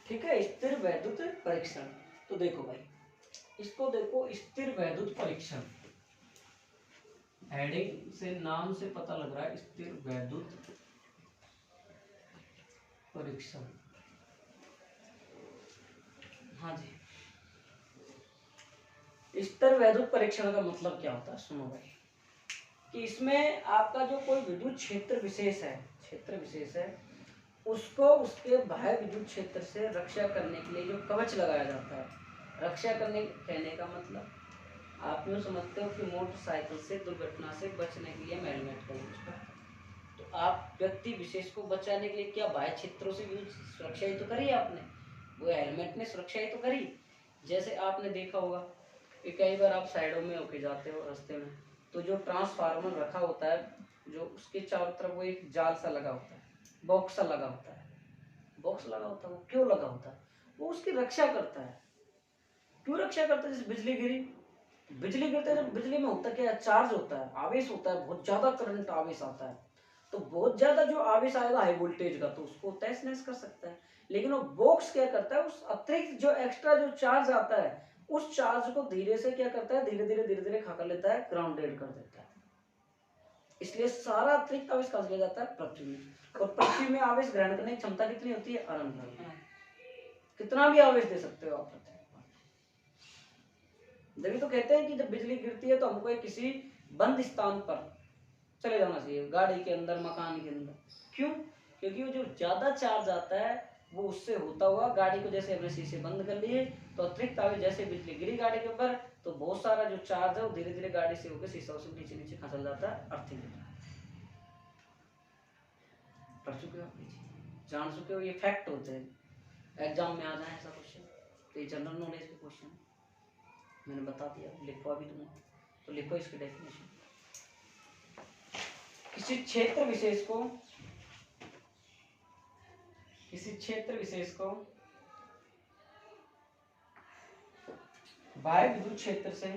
ठीक है, स्थिर वैद्युत परीक्षण। तो देखो भाई, इसको देखो, स्थिर वैद्युत परीक्षण, हेडिंग से नाम से पता लग रहा है स्थिर वैद्युत परीक्षण। हाँ जी, स्थिर वैद्युत परीक्षण का मतलब क्या होता है, सुनो भाई, कि इसमें आपका जो कोई विद्युत क्षेत्र विशेष है, उसको उसके बाह्य विद्युत क्षेत्र से रक्षा करने के लिए जो कवच लगाया जाता है, रक्षा करने कहने का मतलब आप यूँ समझते हो कि मोटरसाइकिल से दुर्घटना से बचने के लिए हम हेलमेट का यूज करते हैं, तो आप व्यक्ति विशेष को बचाने के लिए क्या बाह्य क्षेत्रों से भी सुरक्षा ही तो करी आपने, वो हेलमेट ने सुरक्षा ही तो करी। जैसे आपने देखा होगा कि कई बार आप साइडों में होके जाते हो रास्ते में, तो जो ट्रांसफार्मर रखा होता है, जो उसके चारों तरफ वो एक जाल सा लगा होता है, बॉक्स सा लगा होता है, बॉक्स लगा होता है, वो क्यों लगा होता है, वो उसकी रक्षा करता है। क्यों रक्षा करता है? जैसे बिजली गिरी, बिजली गिरते है, जब बिजली में होता क्या है, चार्ज होता है, आवेश होता है, बहुत ज्यादा करंट आवेश आता है, तो बहुत ज्यादा जो आवेश आएगा हाई वोल्टेज का, तो उसको तहस नहस कर सकता है। लेकिन वो बॉक्स क्या करता है, उस अतिरिक्त जो एक्स्ट्रा जो चार्ज आता है, उस चार्ज को धीरे से क्या करता है, धीरे धीरे खा कर लेता है, ग्राउंडेड कर देता है। इसलिए सारा अतिरिक्त आवेश कहाँ चला जाता है, पृथ्वी में। और पृथ्वी में आवेश ग्रहण करने की क्षमता कितनी होती है, अनंत। कितना भी आवेश दे सकते हो आप पृथ्वी पर। जब तो कहते हैं कि जब बिजली गिरती है तो हमको किसी बंद स्थान पर चले जाना चाहिए, गाड़ी के अंदर, मकान के अंदर। क्यों? क्योंकि वो जो ज्यादा चार्ज आता है वो उससे होता हुआ गाड़ी को, जैसे हमने शीशे बंद कर लिए तो अतिरिक्त आवेश, जैसे बिजली गिरी गाड़ी के ऊपर तो बहुत सारा जो चार्ज है वो धीरे धीरे गाड़ी से होकर शीशा से नीचे नीचे खसल जाता है, अर्थिंग हो जाता है। पढ़ चुके हो आप, जान चुके हो, ये फैक्ट होते हैं। एग्जाम में आ जाए ऐसा क्वेश्चन, तो ये जनरल नॉलेज के क्वेश्चन मैंने बता दिया, लिखवा भी दूंगा, तो लिखो इसकी डेफिनेशन। किसी क्षेत्र विशेष को बाह्य विद्युत क्षेत्र से,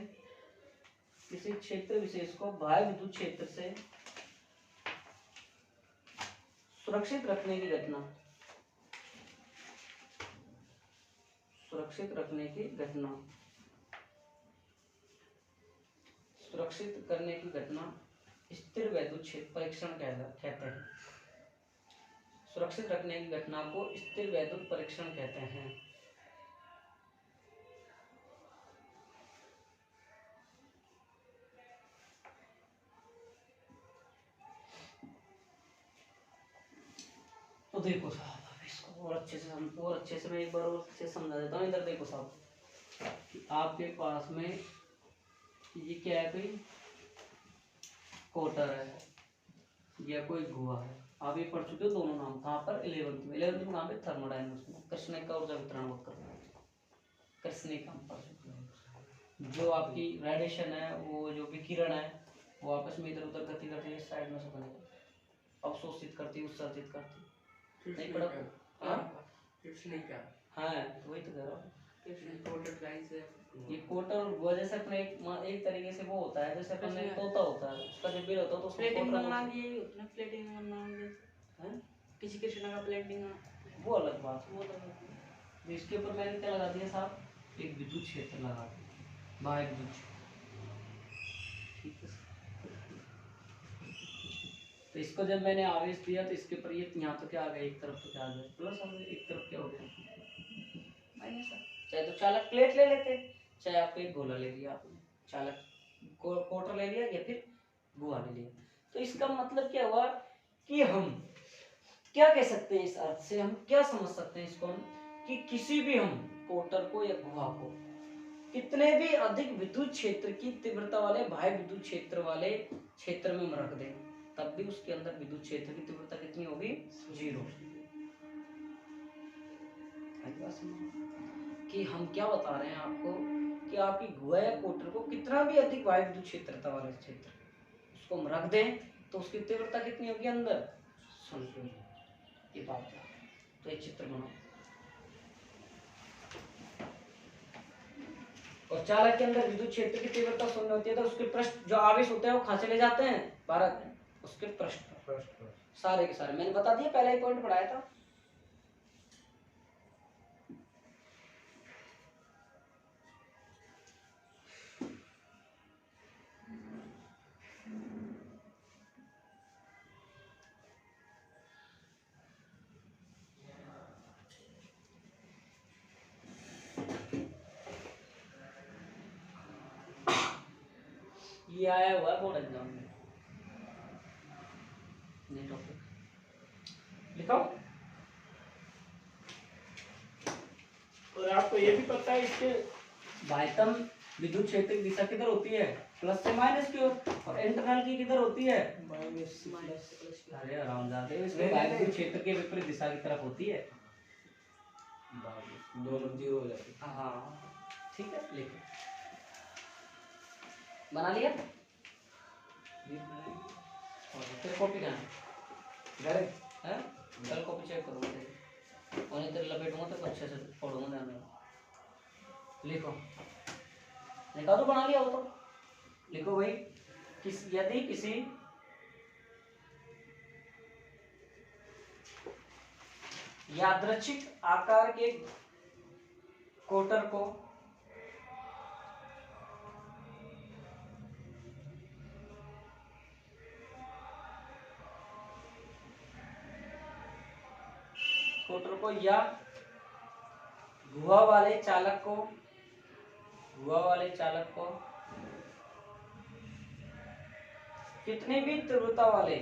किसी क्षेत्र विशेष को बाह्य विद्युत क्षेत्र से सुरक्षित रखने की घटना, सुरक्षित करने की घटना स्थिर वैद्युत क्षेत्र परीक्षण कहते हैं। सुरक्षित रखने की घटना को स्थिर वैद्युत परीक्षण कहते हैं। तो देखो साहब, इसको और अच्छे से मैं एक बार और अच्छे से समझा देता हूँ। इधर देखो साहब, कि आपके पास में ये क्या है, कोई कोटर है या कोई गुहा है। आप ये पढ़ चुके हो दोनों नाम, कहाँ पर, 11th में कहाँ पे, थर्मोडायनेमिक्स में, कृष्णिका ऊर्जा वितरण वक्र, कृष्णिका हम पढ़ चुके हैं। जो आपकी रेडिएशन है, वो जो विकिरण है, वो आपस में इधर उधर गति करती है, साइड में से बने, अवशोषित करती है, उत्सर्जित करती है। नहीं पढ़ा? हाँ, वही तो कह रहा हूँ। ये कोटर वजह से अपने एक तरीके से वो होता है, जैसे अपने तोता होता है, उसका जब बिल होता है तो उसको प्लेटिंग कोटर बनना भी यही होता है, प्लेटिंग बनना है, किसी कृष्णा का प्लेटिंग, वो अलग बात। वो तो इसके ऊपर मैंने क्या लगा दिया साहब, एक विद्युत क्षेत्र लगा दिया, बाह्य विद्युत क्षेत्र। ठीक है, तो इसको जब मैंने आवेश दिया तो इसके ऊपर ये यहाँ तो क्या आ गया, एक तरफ तो क्या आ गया, प्लस आ गया, एक तरफ क्या हो गया, माइनस। चाहे तो चालक प्लेट ले लेते, चाहे आपको एक गोला ले लिया, आपने चालक कोटर ले लिया या फिर गुहा ले लिया। तो इसका मतलब क्या हुआ कि हम क्या कह सकते हैं, इस अर्थ से हम क्या समझ सकते हैं इसको, हम कि किसी भी हम कोटर को या गुहा को कितने भी अधिक विद्युत क्षेत्र की तीव्रता वाले, बाह्य विद्युत क्षेत्र वाले क्षेत्र में हम रख दें, तब भी उसके अंदर विद्युत क्षेत्र की तीव्रता कितनी होगी, 0। कि हम क्या बता रहे हैं आपको, कि आपकी गुहा या कोटर को कितना भी अधिक बाह्य विद्युत क्षेत्रता वाले क्षेत्र उसको हम रख दें तो उसकी तीव्रता कितनी होगी अंदर, 0। ये बात है। तो एक चित्र बनाओ, और चालक के अंदर विद्युत क्षेत्र की तीव्रता शून्य होती है तो उसके पृष्ठ जो आवेश होते हैं वो कहाँ चले जाते हैं, भारत में उसके पृष्ठ पर, सारे के सारे। मैंने बता दिया, पहला ही पॉइंट पढ़ाया था। ये आया हुआ है बोर्ड एग्जाम में, ये टॉपिक लिखो। और आपको ये भी पता है इसके बाह्यतम विद्युत क्षेत्र की दिशा किधर होती है, प्लस से माइनस की ओर, और इंटरनल की किधर होती है, माइनस अरे आराम जाते हैं, इसमें बाह्य विद्युत क्षेत्र के विपरीत दिशा की तरफ होती है, दोनों जीरो हो जाते हैं। हाँ ठीक है, लिखो। बना लिया, फिर कॉपी कहाँ घर है, कल कॉपी चेक करो मुझे, उन्हें तेरे लपेटूंगा तो अच्छे से पढ़ूंगा, ध्यान में लिखो। लिखा तो बना लिया हो तो लिखो भाई। यदि किसी यादृच्छिक आकार के कोटर को या भुआ वाले चालक को कितनी भी तीव्रता वाले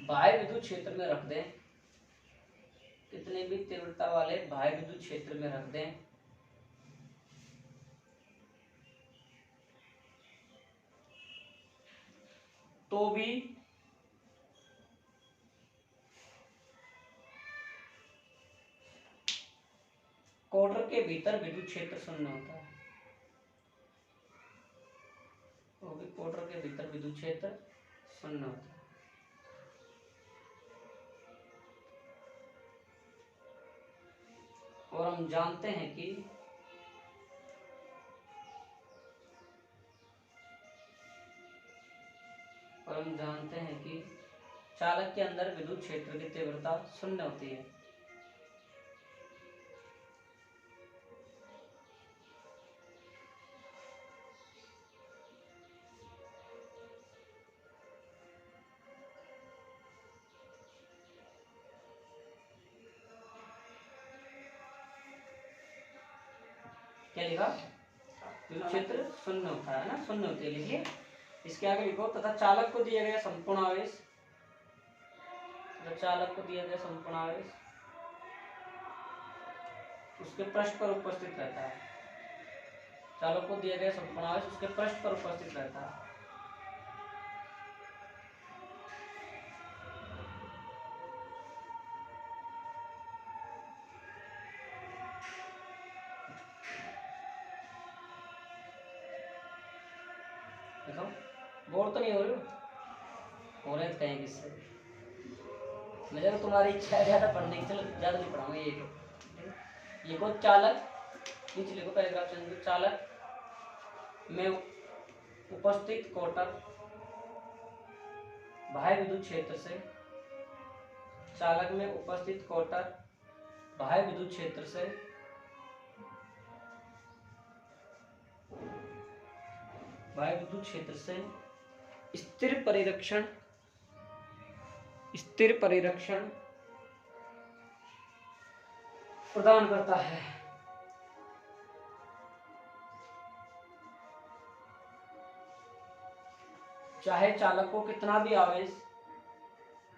बाह्य विद्युत क्षेत्र में रख दें, कितनी भी तीव्रता वाले बाह्य विद्युत क्षेत्र में रख दें, तो भी कोटर के भीतर विद्युत क्षेत्र शून्य होता है, तो भी कोटर के भीतर विद्युत क्षेत्र शून्य होता है। और हम जानते हैं कि चालक के अंदर विद्युत क्षेत्र की तीव्रता शून्य होती है। क्या लिखा, विद्युत क्षेत्र शून्य होता है ना, शून्य होती है, लिखिए। इसके आगे लिखो, तथा चालक को दिया गया संपूर्ण आवेश, उसके पृष्ठ पर उपस्थित रहता है। चालक को दिया गया संपूर्ण आवेश उसके पृष्ठ पर उपस्थित रहता है। देखो बोर तो नहीं हो रहे तो कहीं किससे, मुझे तो तुम्हारी इच्छा है ज्यादा पढ़ने की, चलो ज्यादा नहीं पढ़ाऊंगा। ये लिखो चालक, नीचे लिखो पैराग्राफ चेंज, चालक में उपस्थित कोटर बाह्य विद्युत क्षेत्र से, चालक में उपस्थित कोटर बाह्य विद्युत क्षेत्र से स्थिर परिरक्षण प्रदान करता है। चाहे चालक को कितना भी आवेश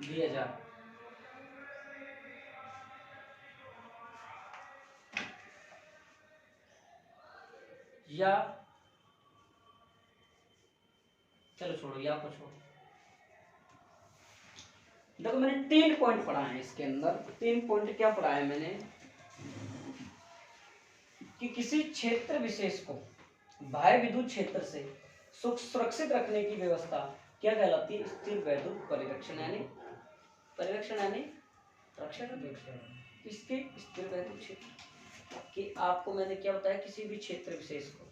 दिया जाए। या चलो छोड़ो, या को छोड़ो। देखो मैंने 3 पॉइंट पढ़ाए हैं इसके अंदर। 3 पॉइंट क्या पढ़ाया मैंने, कि किसी क्षेत्र विशेष को बाह्य विद्युत क्षेत्र से सुरक्षित रखने की व्यवस्था क्या कहलाती है? स्थिर वैद्युत परिरक्षण यानी रक्षा करना। इसके स्थिर वैद्युत क्षेत्र कि आपको मैंने क्या बताया, किसी भी क्षेत्र विशेष को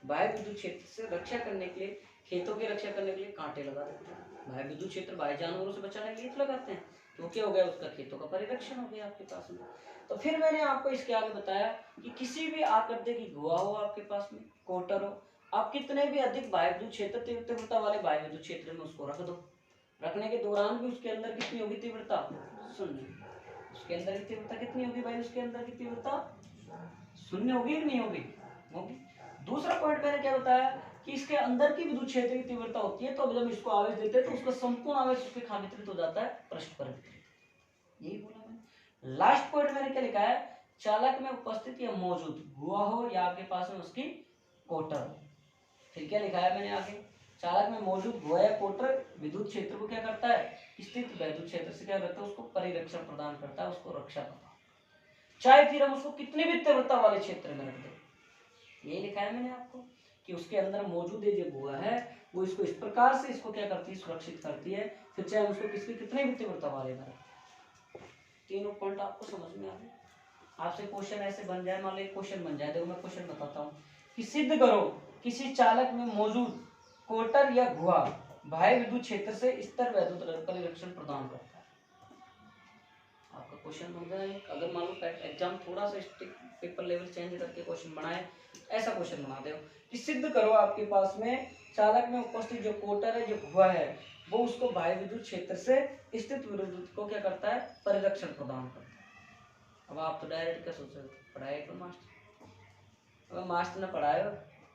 बाह्य विद्युत क्षेत्र से रक्षा करने के लिए, खेतों की रक्षा करने के लिए कांटे लगा देते हैं। बाह्य विद्युत क्षेत्र बाह्य जानवरों से बचाने के लिए तो लगाते हैं, तो क्या हो गया, उसका खेतों का परिरक्षण हो गया आपके पास में। तो फिर मैंने आपको इसके आगे बताया कि किसी भी आकृति की गुहा हो आपके पास में, कोटर हो, आप कितने भी अधिक बाह्य विद्युत क्षेत्र तीव्रता वाले बाह्य विद्युत क्षेत्र में उसको रख दो, रखने के दौरान भी उसके अंदर कितनी होगी तीव्रता? शून्य। उसके अंदर की तीव्रता कितनी होगी भाई? उसके अंदर की तीव्रता शून्य होगी कि नहीं होगी? होगी। दूसरा पॉइंट मैंने क्या बताया कि इसके अंदर की विद्युत क्षेत्र की तीव्रता होती है, तो अब जब इसको आवेश देते हैं तो उसका संपूर्ण आवेश उसके खाली वितरित हो जाता है, पृष्ठ पर वितरित। यही बोला मैंने। लास्ट पॉइंट मैंने क्या लिखा है? चालक में उपस्थित या मौजूद गुहा हो या आपके पास में उसकी कोटर हो। फिर क्या लिखा है मैंने आगे? चालक में मौजूद गुहा या कोटर विद्युत क्षेत्र को क्या करता है? स्थित वैद्युत क्षेत्र से क्या करता है? उसको परिरक्षण प्रदान करता है, उसको रक्षा करता है, चाहे फिर हम उसको कितनी भी तीव्रता वाले क्षेत्र में रख दें। यही लिखा है मैंने आपको कि उसके अंदर मौजूद जो गुहा है वो इसको इस प्रकार से इसको क्या करती है? सुरक्षित करती है, फिर चाहे उसको किसकी कितने भी तीव्रता वाले में रखें। तीनों पॉइंट आपको समझ में आ गए। आपसे क्वेश्चन ऐसे बन जाए, मान लो एक क्वेश्चन बन जाए, देखो मैं क्वेश्चन बताता हूँ कि सिद्ध करो किसी चालक में मौजूद कोटर या गुहा बाह्य विद्युत क्षेत्र से स्तर वैद्युत परिरक्षण प्रदान करता है। आपका क्वेश्चन बन जाए, अगर मान लो एग्जाम थोड़ा सा स्ट्रिक्ट पेपर लेवल चेंज करके क्वेश्चन बनाए, ऐसा क्वेश्चन बना दो कि सिद्ध करो आपके पास में चालक में उपस्थित जो कोटर है, जो गुहा है, वो उसको बाह्य विद्युत क्षेत्र से स्थित विद्युत को क्या करता है? परिरक्षण प्रदान करता है। अब आप तो डायरेक्ट क्या सोच रहे हो? पढ़ाए तो मास्टर, अब मास्टर ने पढ़ाया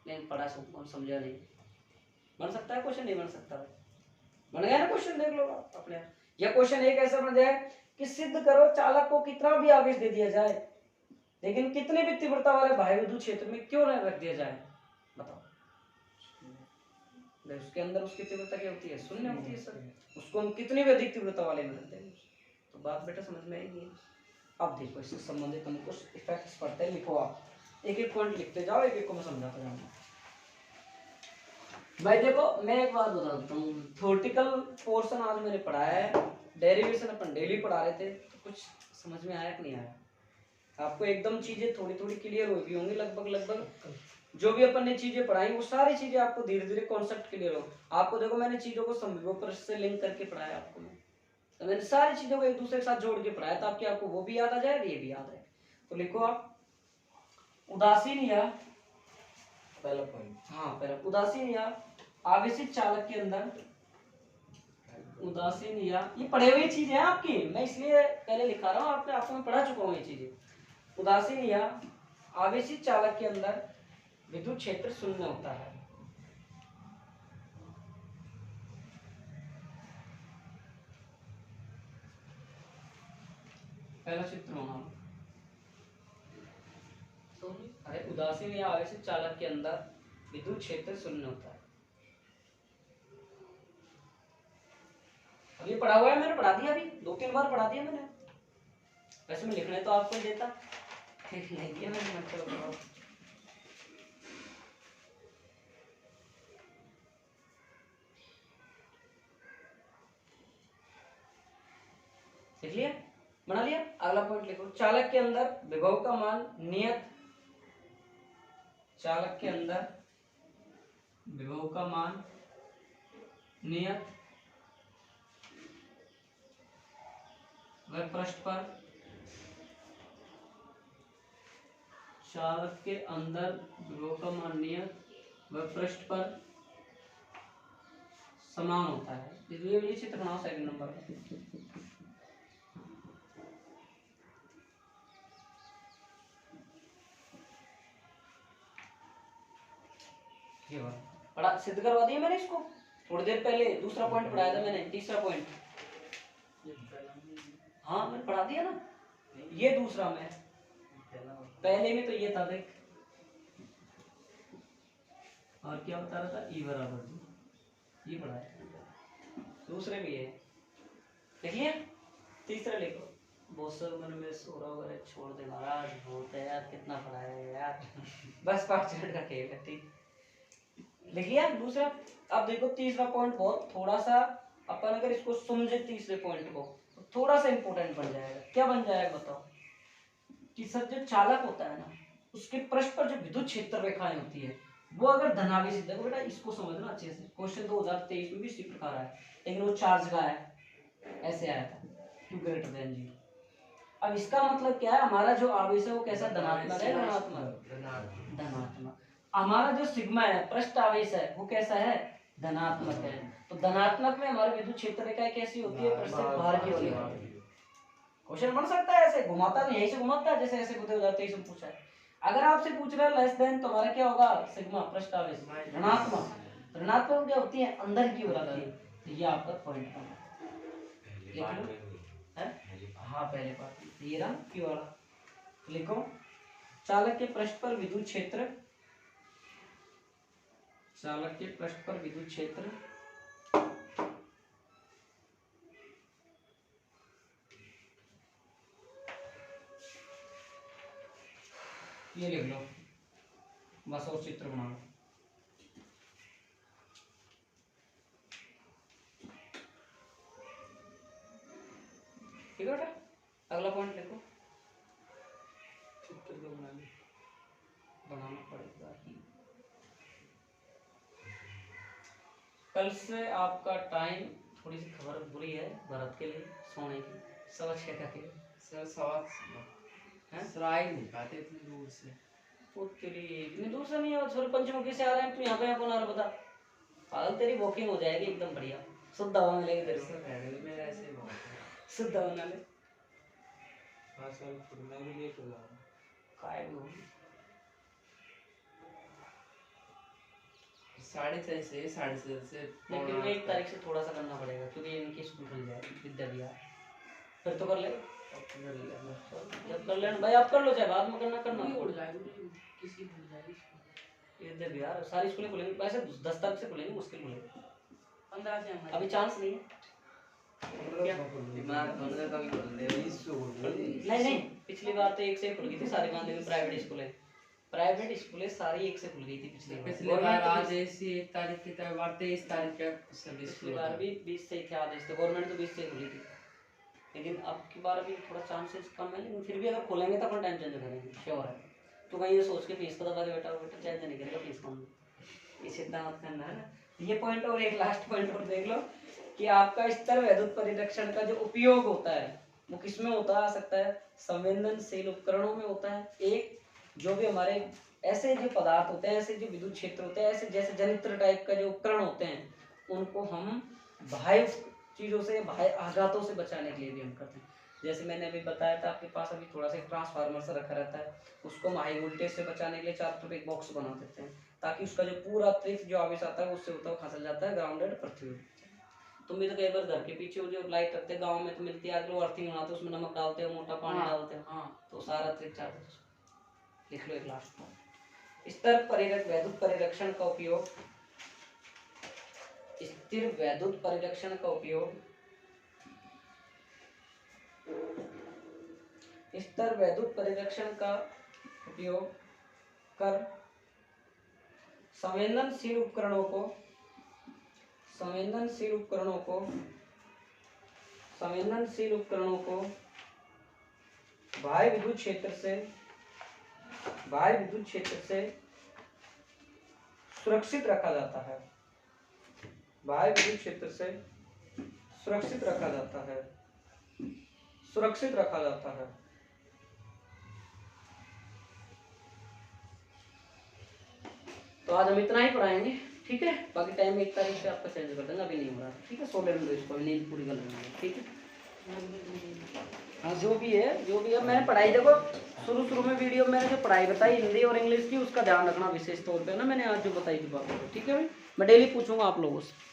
लेकिन पढ़ा कौन समझा नहीं। बन सकता है क्वेश्चन? नहीं बन सकता। बन गया ना क्वेश्चन, देख लो आप अपने। यह क्वेश्चन एक ऐसा बन जाए कि सिद्ध करो चालक को कितना भी आवेश दे दिया जाए लेकिन कितनी भी तीव्रता वाले बाह्य विद्युत क्षेत्र में क्यों न रख दिया जाए, बताओ। उसके अंदर उसकी तीव्रता क्या होती है? शून्य होती है सर। उसको हम कितनी भी अधिक तीव्रता वाले में रखते हैं, तो बात बेटा समझ में आएगी। अब देखो इससे संबंधित हम कुछ इफेक्ट्स पढ़ते हैं, लिखो आप एक एक पॉइंट लिखते जाओ, एक एक को मैं समझाता जाऊंगा। भाई देखो मैं एक बात बता देता हूँ, थ्योरेटिकल पोर्शन आज मैंने पढ़ाया है, डेरिवेशन अपन डेली पढ़ा रहे थे, तो कुछ समझ में आया कि नहीं आया? आपको एकदम चीजें थोड़ी थोड़ी क्लियर हो गई होंगी, लगभग जो भी अपन ने चीजें पढ़ाई वो सारी चीजें आपको धीरे धीरे कॉन्सेप्ट क्लियर हो। आपको देखो मैंने चीजों को समविभव पृष्ठ से लिंक करके पढ़ाया आपको, तो मैंने सारी चीजों को एक दूसरे के साथ जोड़ के पढ़ाया, ताकि आपको वो भी याद आ जाए और ये भी याद आए। तो लिखो आप उदासीन या पहला पॉइंट, हाँ पहला उदासीन या आवेशित चालक के अंदर, उदासीन या ये पढ़े हुए चीजें हैं आपकी, मैं इसलिए पहले लिखा रहा हूँ, आपको मैं पढ़ा चुका हूँ ये चीजें। उदासीन या आवेशित चालक के अंदर विद्युत क्षेत्र शून्य होता है। पहला चित्र होना, अरे उदासीन या आवेशित चालक के अंदर विद्युत क्षेत्र शून्य होता है। अब ये पढ़ा हुआ है, मैंने पढ़ा दिया, अभी 2-3 बार पढ़ा दिया मैंने। वैसे मैं लिखने तो आपको देता नहीं दिया मैंने, चलो पढ़ाओ। लिख लिया, बना लिया। अगला पॉइंट लिखो, चालक के अंदर विभव का मान नियत, चालक के अंदर विभव का मान नियत वह पृष्ठ पर, चालक के अंदर विभव का मान नियत वह पृष्ठ पर समान होता है। ये चित्र बनाओ सेकंड नंबर का। पढ़ा सिद्ध करवा दिया मैंने इसको थोड़ी देर पहले, दूसरा पॉइंट पढ़ाया था मैंने, तीसरा पॉइंट हाँ मैंने पढ़ा दिया ना, ये दूसरा में, पहले में तो ये था देख, और क्या बता रहा था, ई बराबर जी, ये पढ़ाया, दूसरे में ये देखिए। तीसरा लिखो, बहुत सर मैंने में सो रहा होगा, छोड़ दे महाराज, बहुत है यार, कितना पढ़ाया है यार बस 5 मिनट का खेल है, ठीक। देखिए दूसरा। अब देखो तीसरा पॉइंट बहुत थोड़ा सा, अपन अगर इसको समझे तीसरे पॉइंट को तो थोड़ा सा इंपॉर्टेंट बन जाएगा। क्या बन जाएगा बताओ? कि सर जो चालक होता है ना, उसके पृष्ठ पर जो विद्युत क्षेत्र रेखाएं होती है वो अगर धनावेशी, देखो बेटा इसको समझना अच्छे से, क्वेश्चन 2023 में भी इसी प्रकार आया, लेकिन वो चार्ज का है, ऐसे आया था Q ग्रेटर देन 0। अब इसका मतलब क्या है, हमारा जो आवेश है वो कैसा, धनात्मक है, ऋणात्मक? धनात्मक। हमारा जो सिग्मा है, पृष्ठ आवेश है, वो कैसा है, धनात्मक है। तो धनात्मक में हमारी विद्युत क्षेत्र रेखाएं कैसी होती है, पृष्ठ से बाहर की ओर होती है। क्वेश्चन बन सकता है ऐसे, घुमाता नहीं, यहीं से घुमाता है, जैसे ऐसे बुद्धे हो जाते हैं, पूछा है। अगर आपसे पूछ रहा है लेस देन, तो हमारा क्या होगा, सिग्मा पृष्ठ आवेश ऋणात्मक। ऋणात्मक क्या होती है, अंदर की ओर आती है। तो ये आपका पॉइंट है, लिख लो है। हाँ पहले पार्ट ये रहा क्यू वाला, लिखो चालक के पृष्ठ पर विद्युत क्षेत्र, चालक के पृष्ठ पर विद्युत क्षेत्र ये लिख लो बस, और चित्र बना लो। ठीक है बेटा, अगला पॉइंट लिखो। चित्र तो बना ली, बनाना पड़ेगा ही। कल से आपका टाइम, थोड़ी सी खबर बुरी है भरत के लिए, सोने की 6:15 का के सर सवाल हैं, सराय नहीं पाते इतनी दूर से। वो तेरी इतनी दूर से नहीं है, सर पंचमुखी से आ रहे हैं, तू यहाँ पे कौन आ रहा बता? पागल, तेरी वॉकिंग हो जाएगी एकदम बढ़िया, शुद्ध हवा मिलेगी तेरे को, मेरा ऐसे ही बहुत है। शुद्ध हवा ना ले। हाँ सर, फिर मैं भी लेट हो जाऊंगा। काय भी होगी 6:30 से 6:30 से लेकिन 1 तारीख से थोड़ा सा करना पड़ेगा, क्योंकि इनकी स्कूल खुल जाएगी, विद्या विहार, फिर तो कर ले। जब कर लेना भाई, आप कर लो, चाहे बाद में करना किसी भूल जाएगी। विद्या विहार सारी स्कूलें खुलेंगी, वैसे 10 तारीख से खुलेंगी, मुश्किल खुलेंगी, 15 से हमारी अभी चांस नहीं है। क्या? दिमाग खोलने का भी खोल दे, 20 नहीं, पिछली बार तो 1 से खुल गई थी सारी गांधी में, प्राइवेट स्कूलें सारी 1 से खुल गई थी पिछली बार आदेश 1 तारीख की तरह 23 तारीख का सभी पिछली बार भी 20 से ही थे आदेश, तो गवर्नमेंट तो 20 से ही खुली थी, लेकिन अब की बार अभी थोड़ा चांसेस कम है, लेकिन फिर भी अगर खोलेंगे तो अपन टाइम चेंज करेंगे, श्योर है। तो कहीं ये सोच के फीस को दबा के बेटा चेंज नहीं करेगा फीस कम, इसे इतना मत करना है ना। ये पॉइंट, और एक लास्ट पॉइंट और देख लो कि आपका स्तर वैद्युत परिरक्षण का जो उपयोग होता है वो किसमें होता आ सकता है, संवेदनशील उपकरणों में होता है। एक जो भी हमारे ऐसे जो पदार्थ होते हैं, ऐसे जो विद्युत क्षेत्र होते हैं, ऐसे जैसे जनित्र टाइप का जो उपकरण होते हैं, उनको हम बाह्य चीजों से, बाह्य आघातों से बचाने के लिए भी हम करते हैं। जैसे मैंने अभी बताया था, आपके पास अभी थोड़ा सा ट्रांसफार्मर सा रखा रहता है, उसको हम हाई वोल्टेज से बचाने के लिए चारों तरफ एक बॉक्स बना देते हैं, ताकि उसका जो पूरा अतिरिक्त जो आवेश आता है उससे होता है खसल जाता है, ग्राउंडेड पृथ्वी। तुम भी तो कई बार घर के पीछे जो लाइट रखते हैं गाँव में तो मिलती है, आजकल अर्थिंग बनाते हैं, उसमें नमक डालते हो, मोटा पानी डालते हो, तो सारा अतिरिक्त चार्ज। लिख लो एक लास्ट पॉइंट, स्तर वैद्युत परिरक्षण का उपयोग, स्थिर वैद्युत परिरक्षण का उपयोग, स्तर वैद्युत परिरक्षण का उपयोग कर संवेदनशील उपकरणों को बाह्य विद्युत क्षेत्र से सुरक्षित रखा जाता है, बाह्य विद्युत क्षेत्र से सुरक्षित रखा जाता है। तो आज हम इतना ही पढ़ाएंगे, ठीक है, बाकी टाइम 1 तारीख से आपका चेंज कर देंगे, अभी नहीं हो रहा, ठीक है, 16 में इसको नींद पूरी कर लेंगे, ठीक है। हाँ जो भी है मैंने पढ़ाई, देखो शुरू में वीडियो में मैंने जो पढ़ाई बताई हिंदी और इंग्लिश की, उसका ध्यान रखना विशेष तौर पे ना, मैंने आज जो बताई थी बात, ठीक है भाई, मैं डेली पूछूंगा आप लोगों से।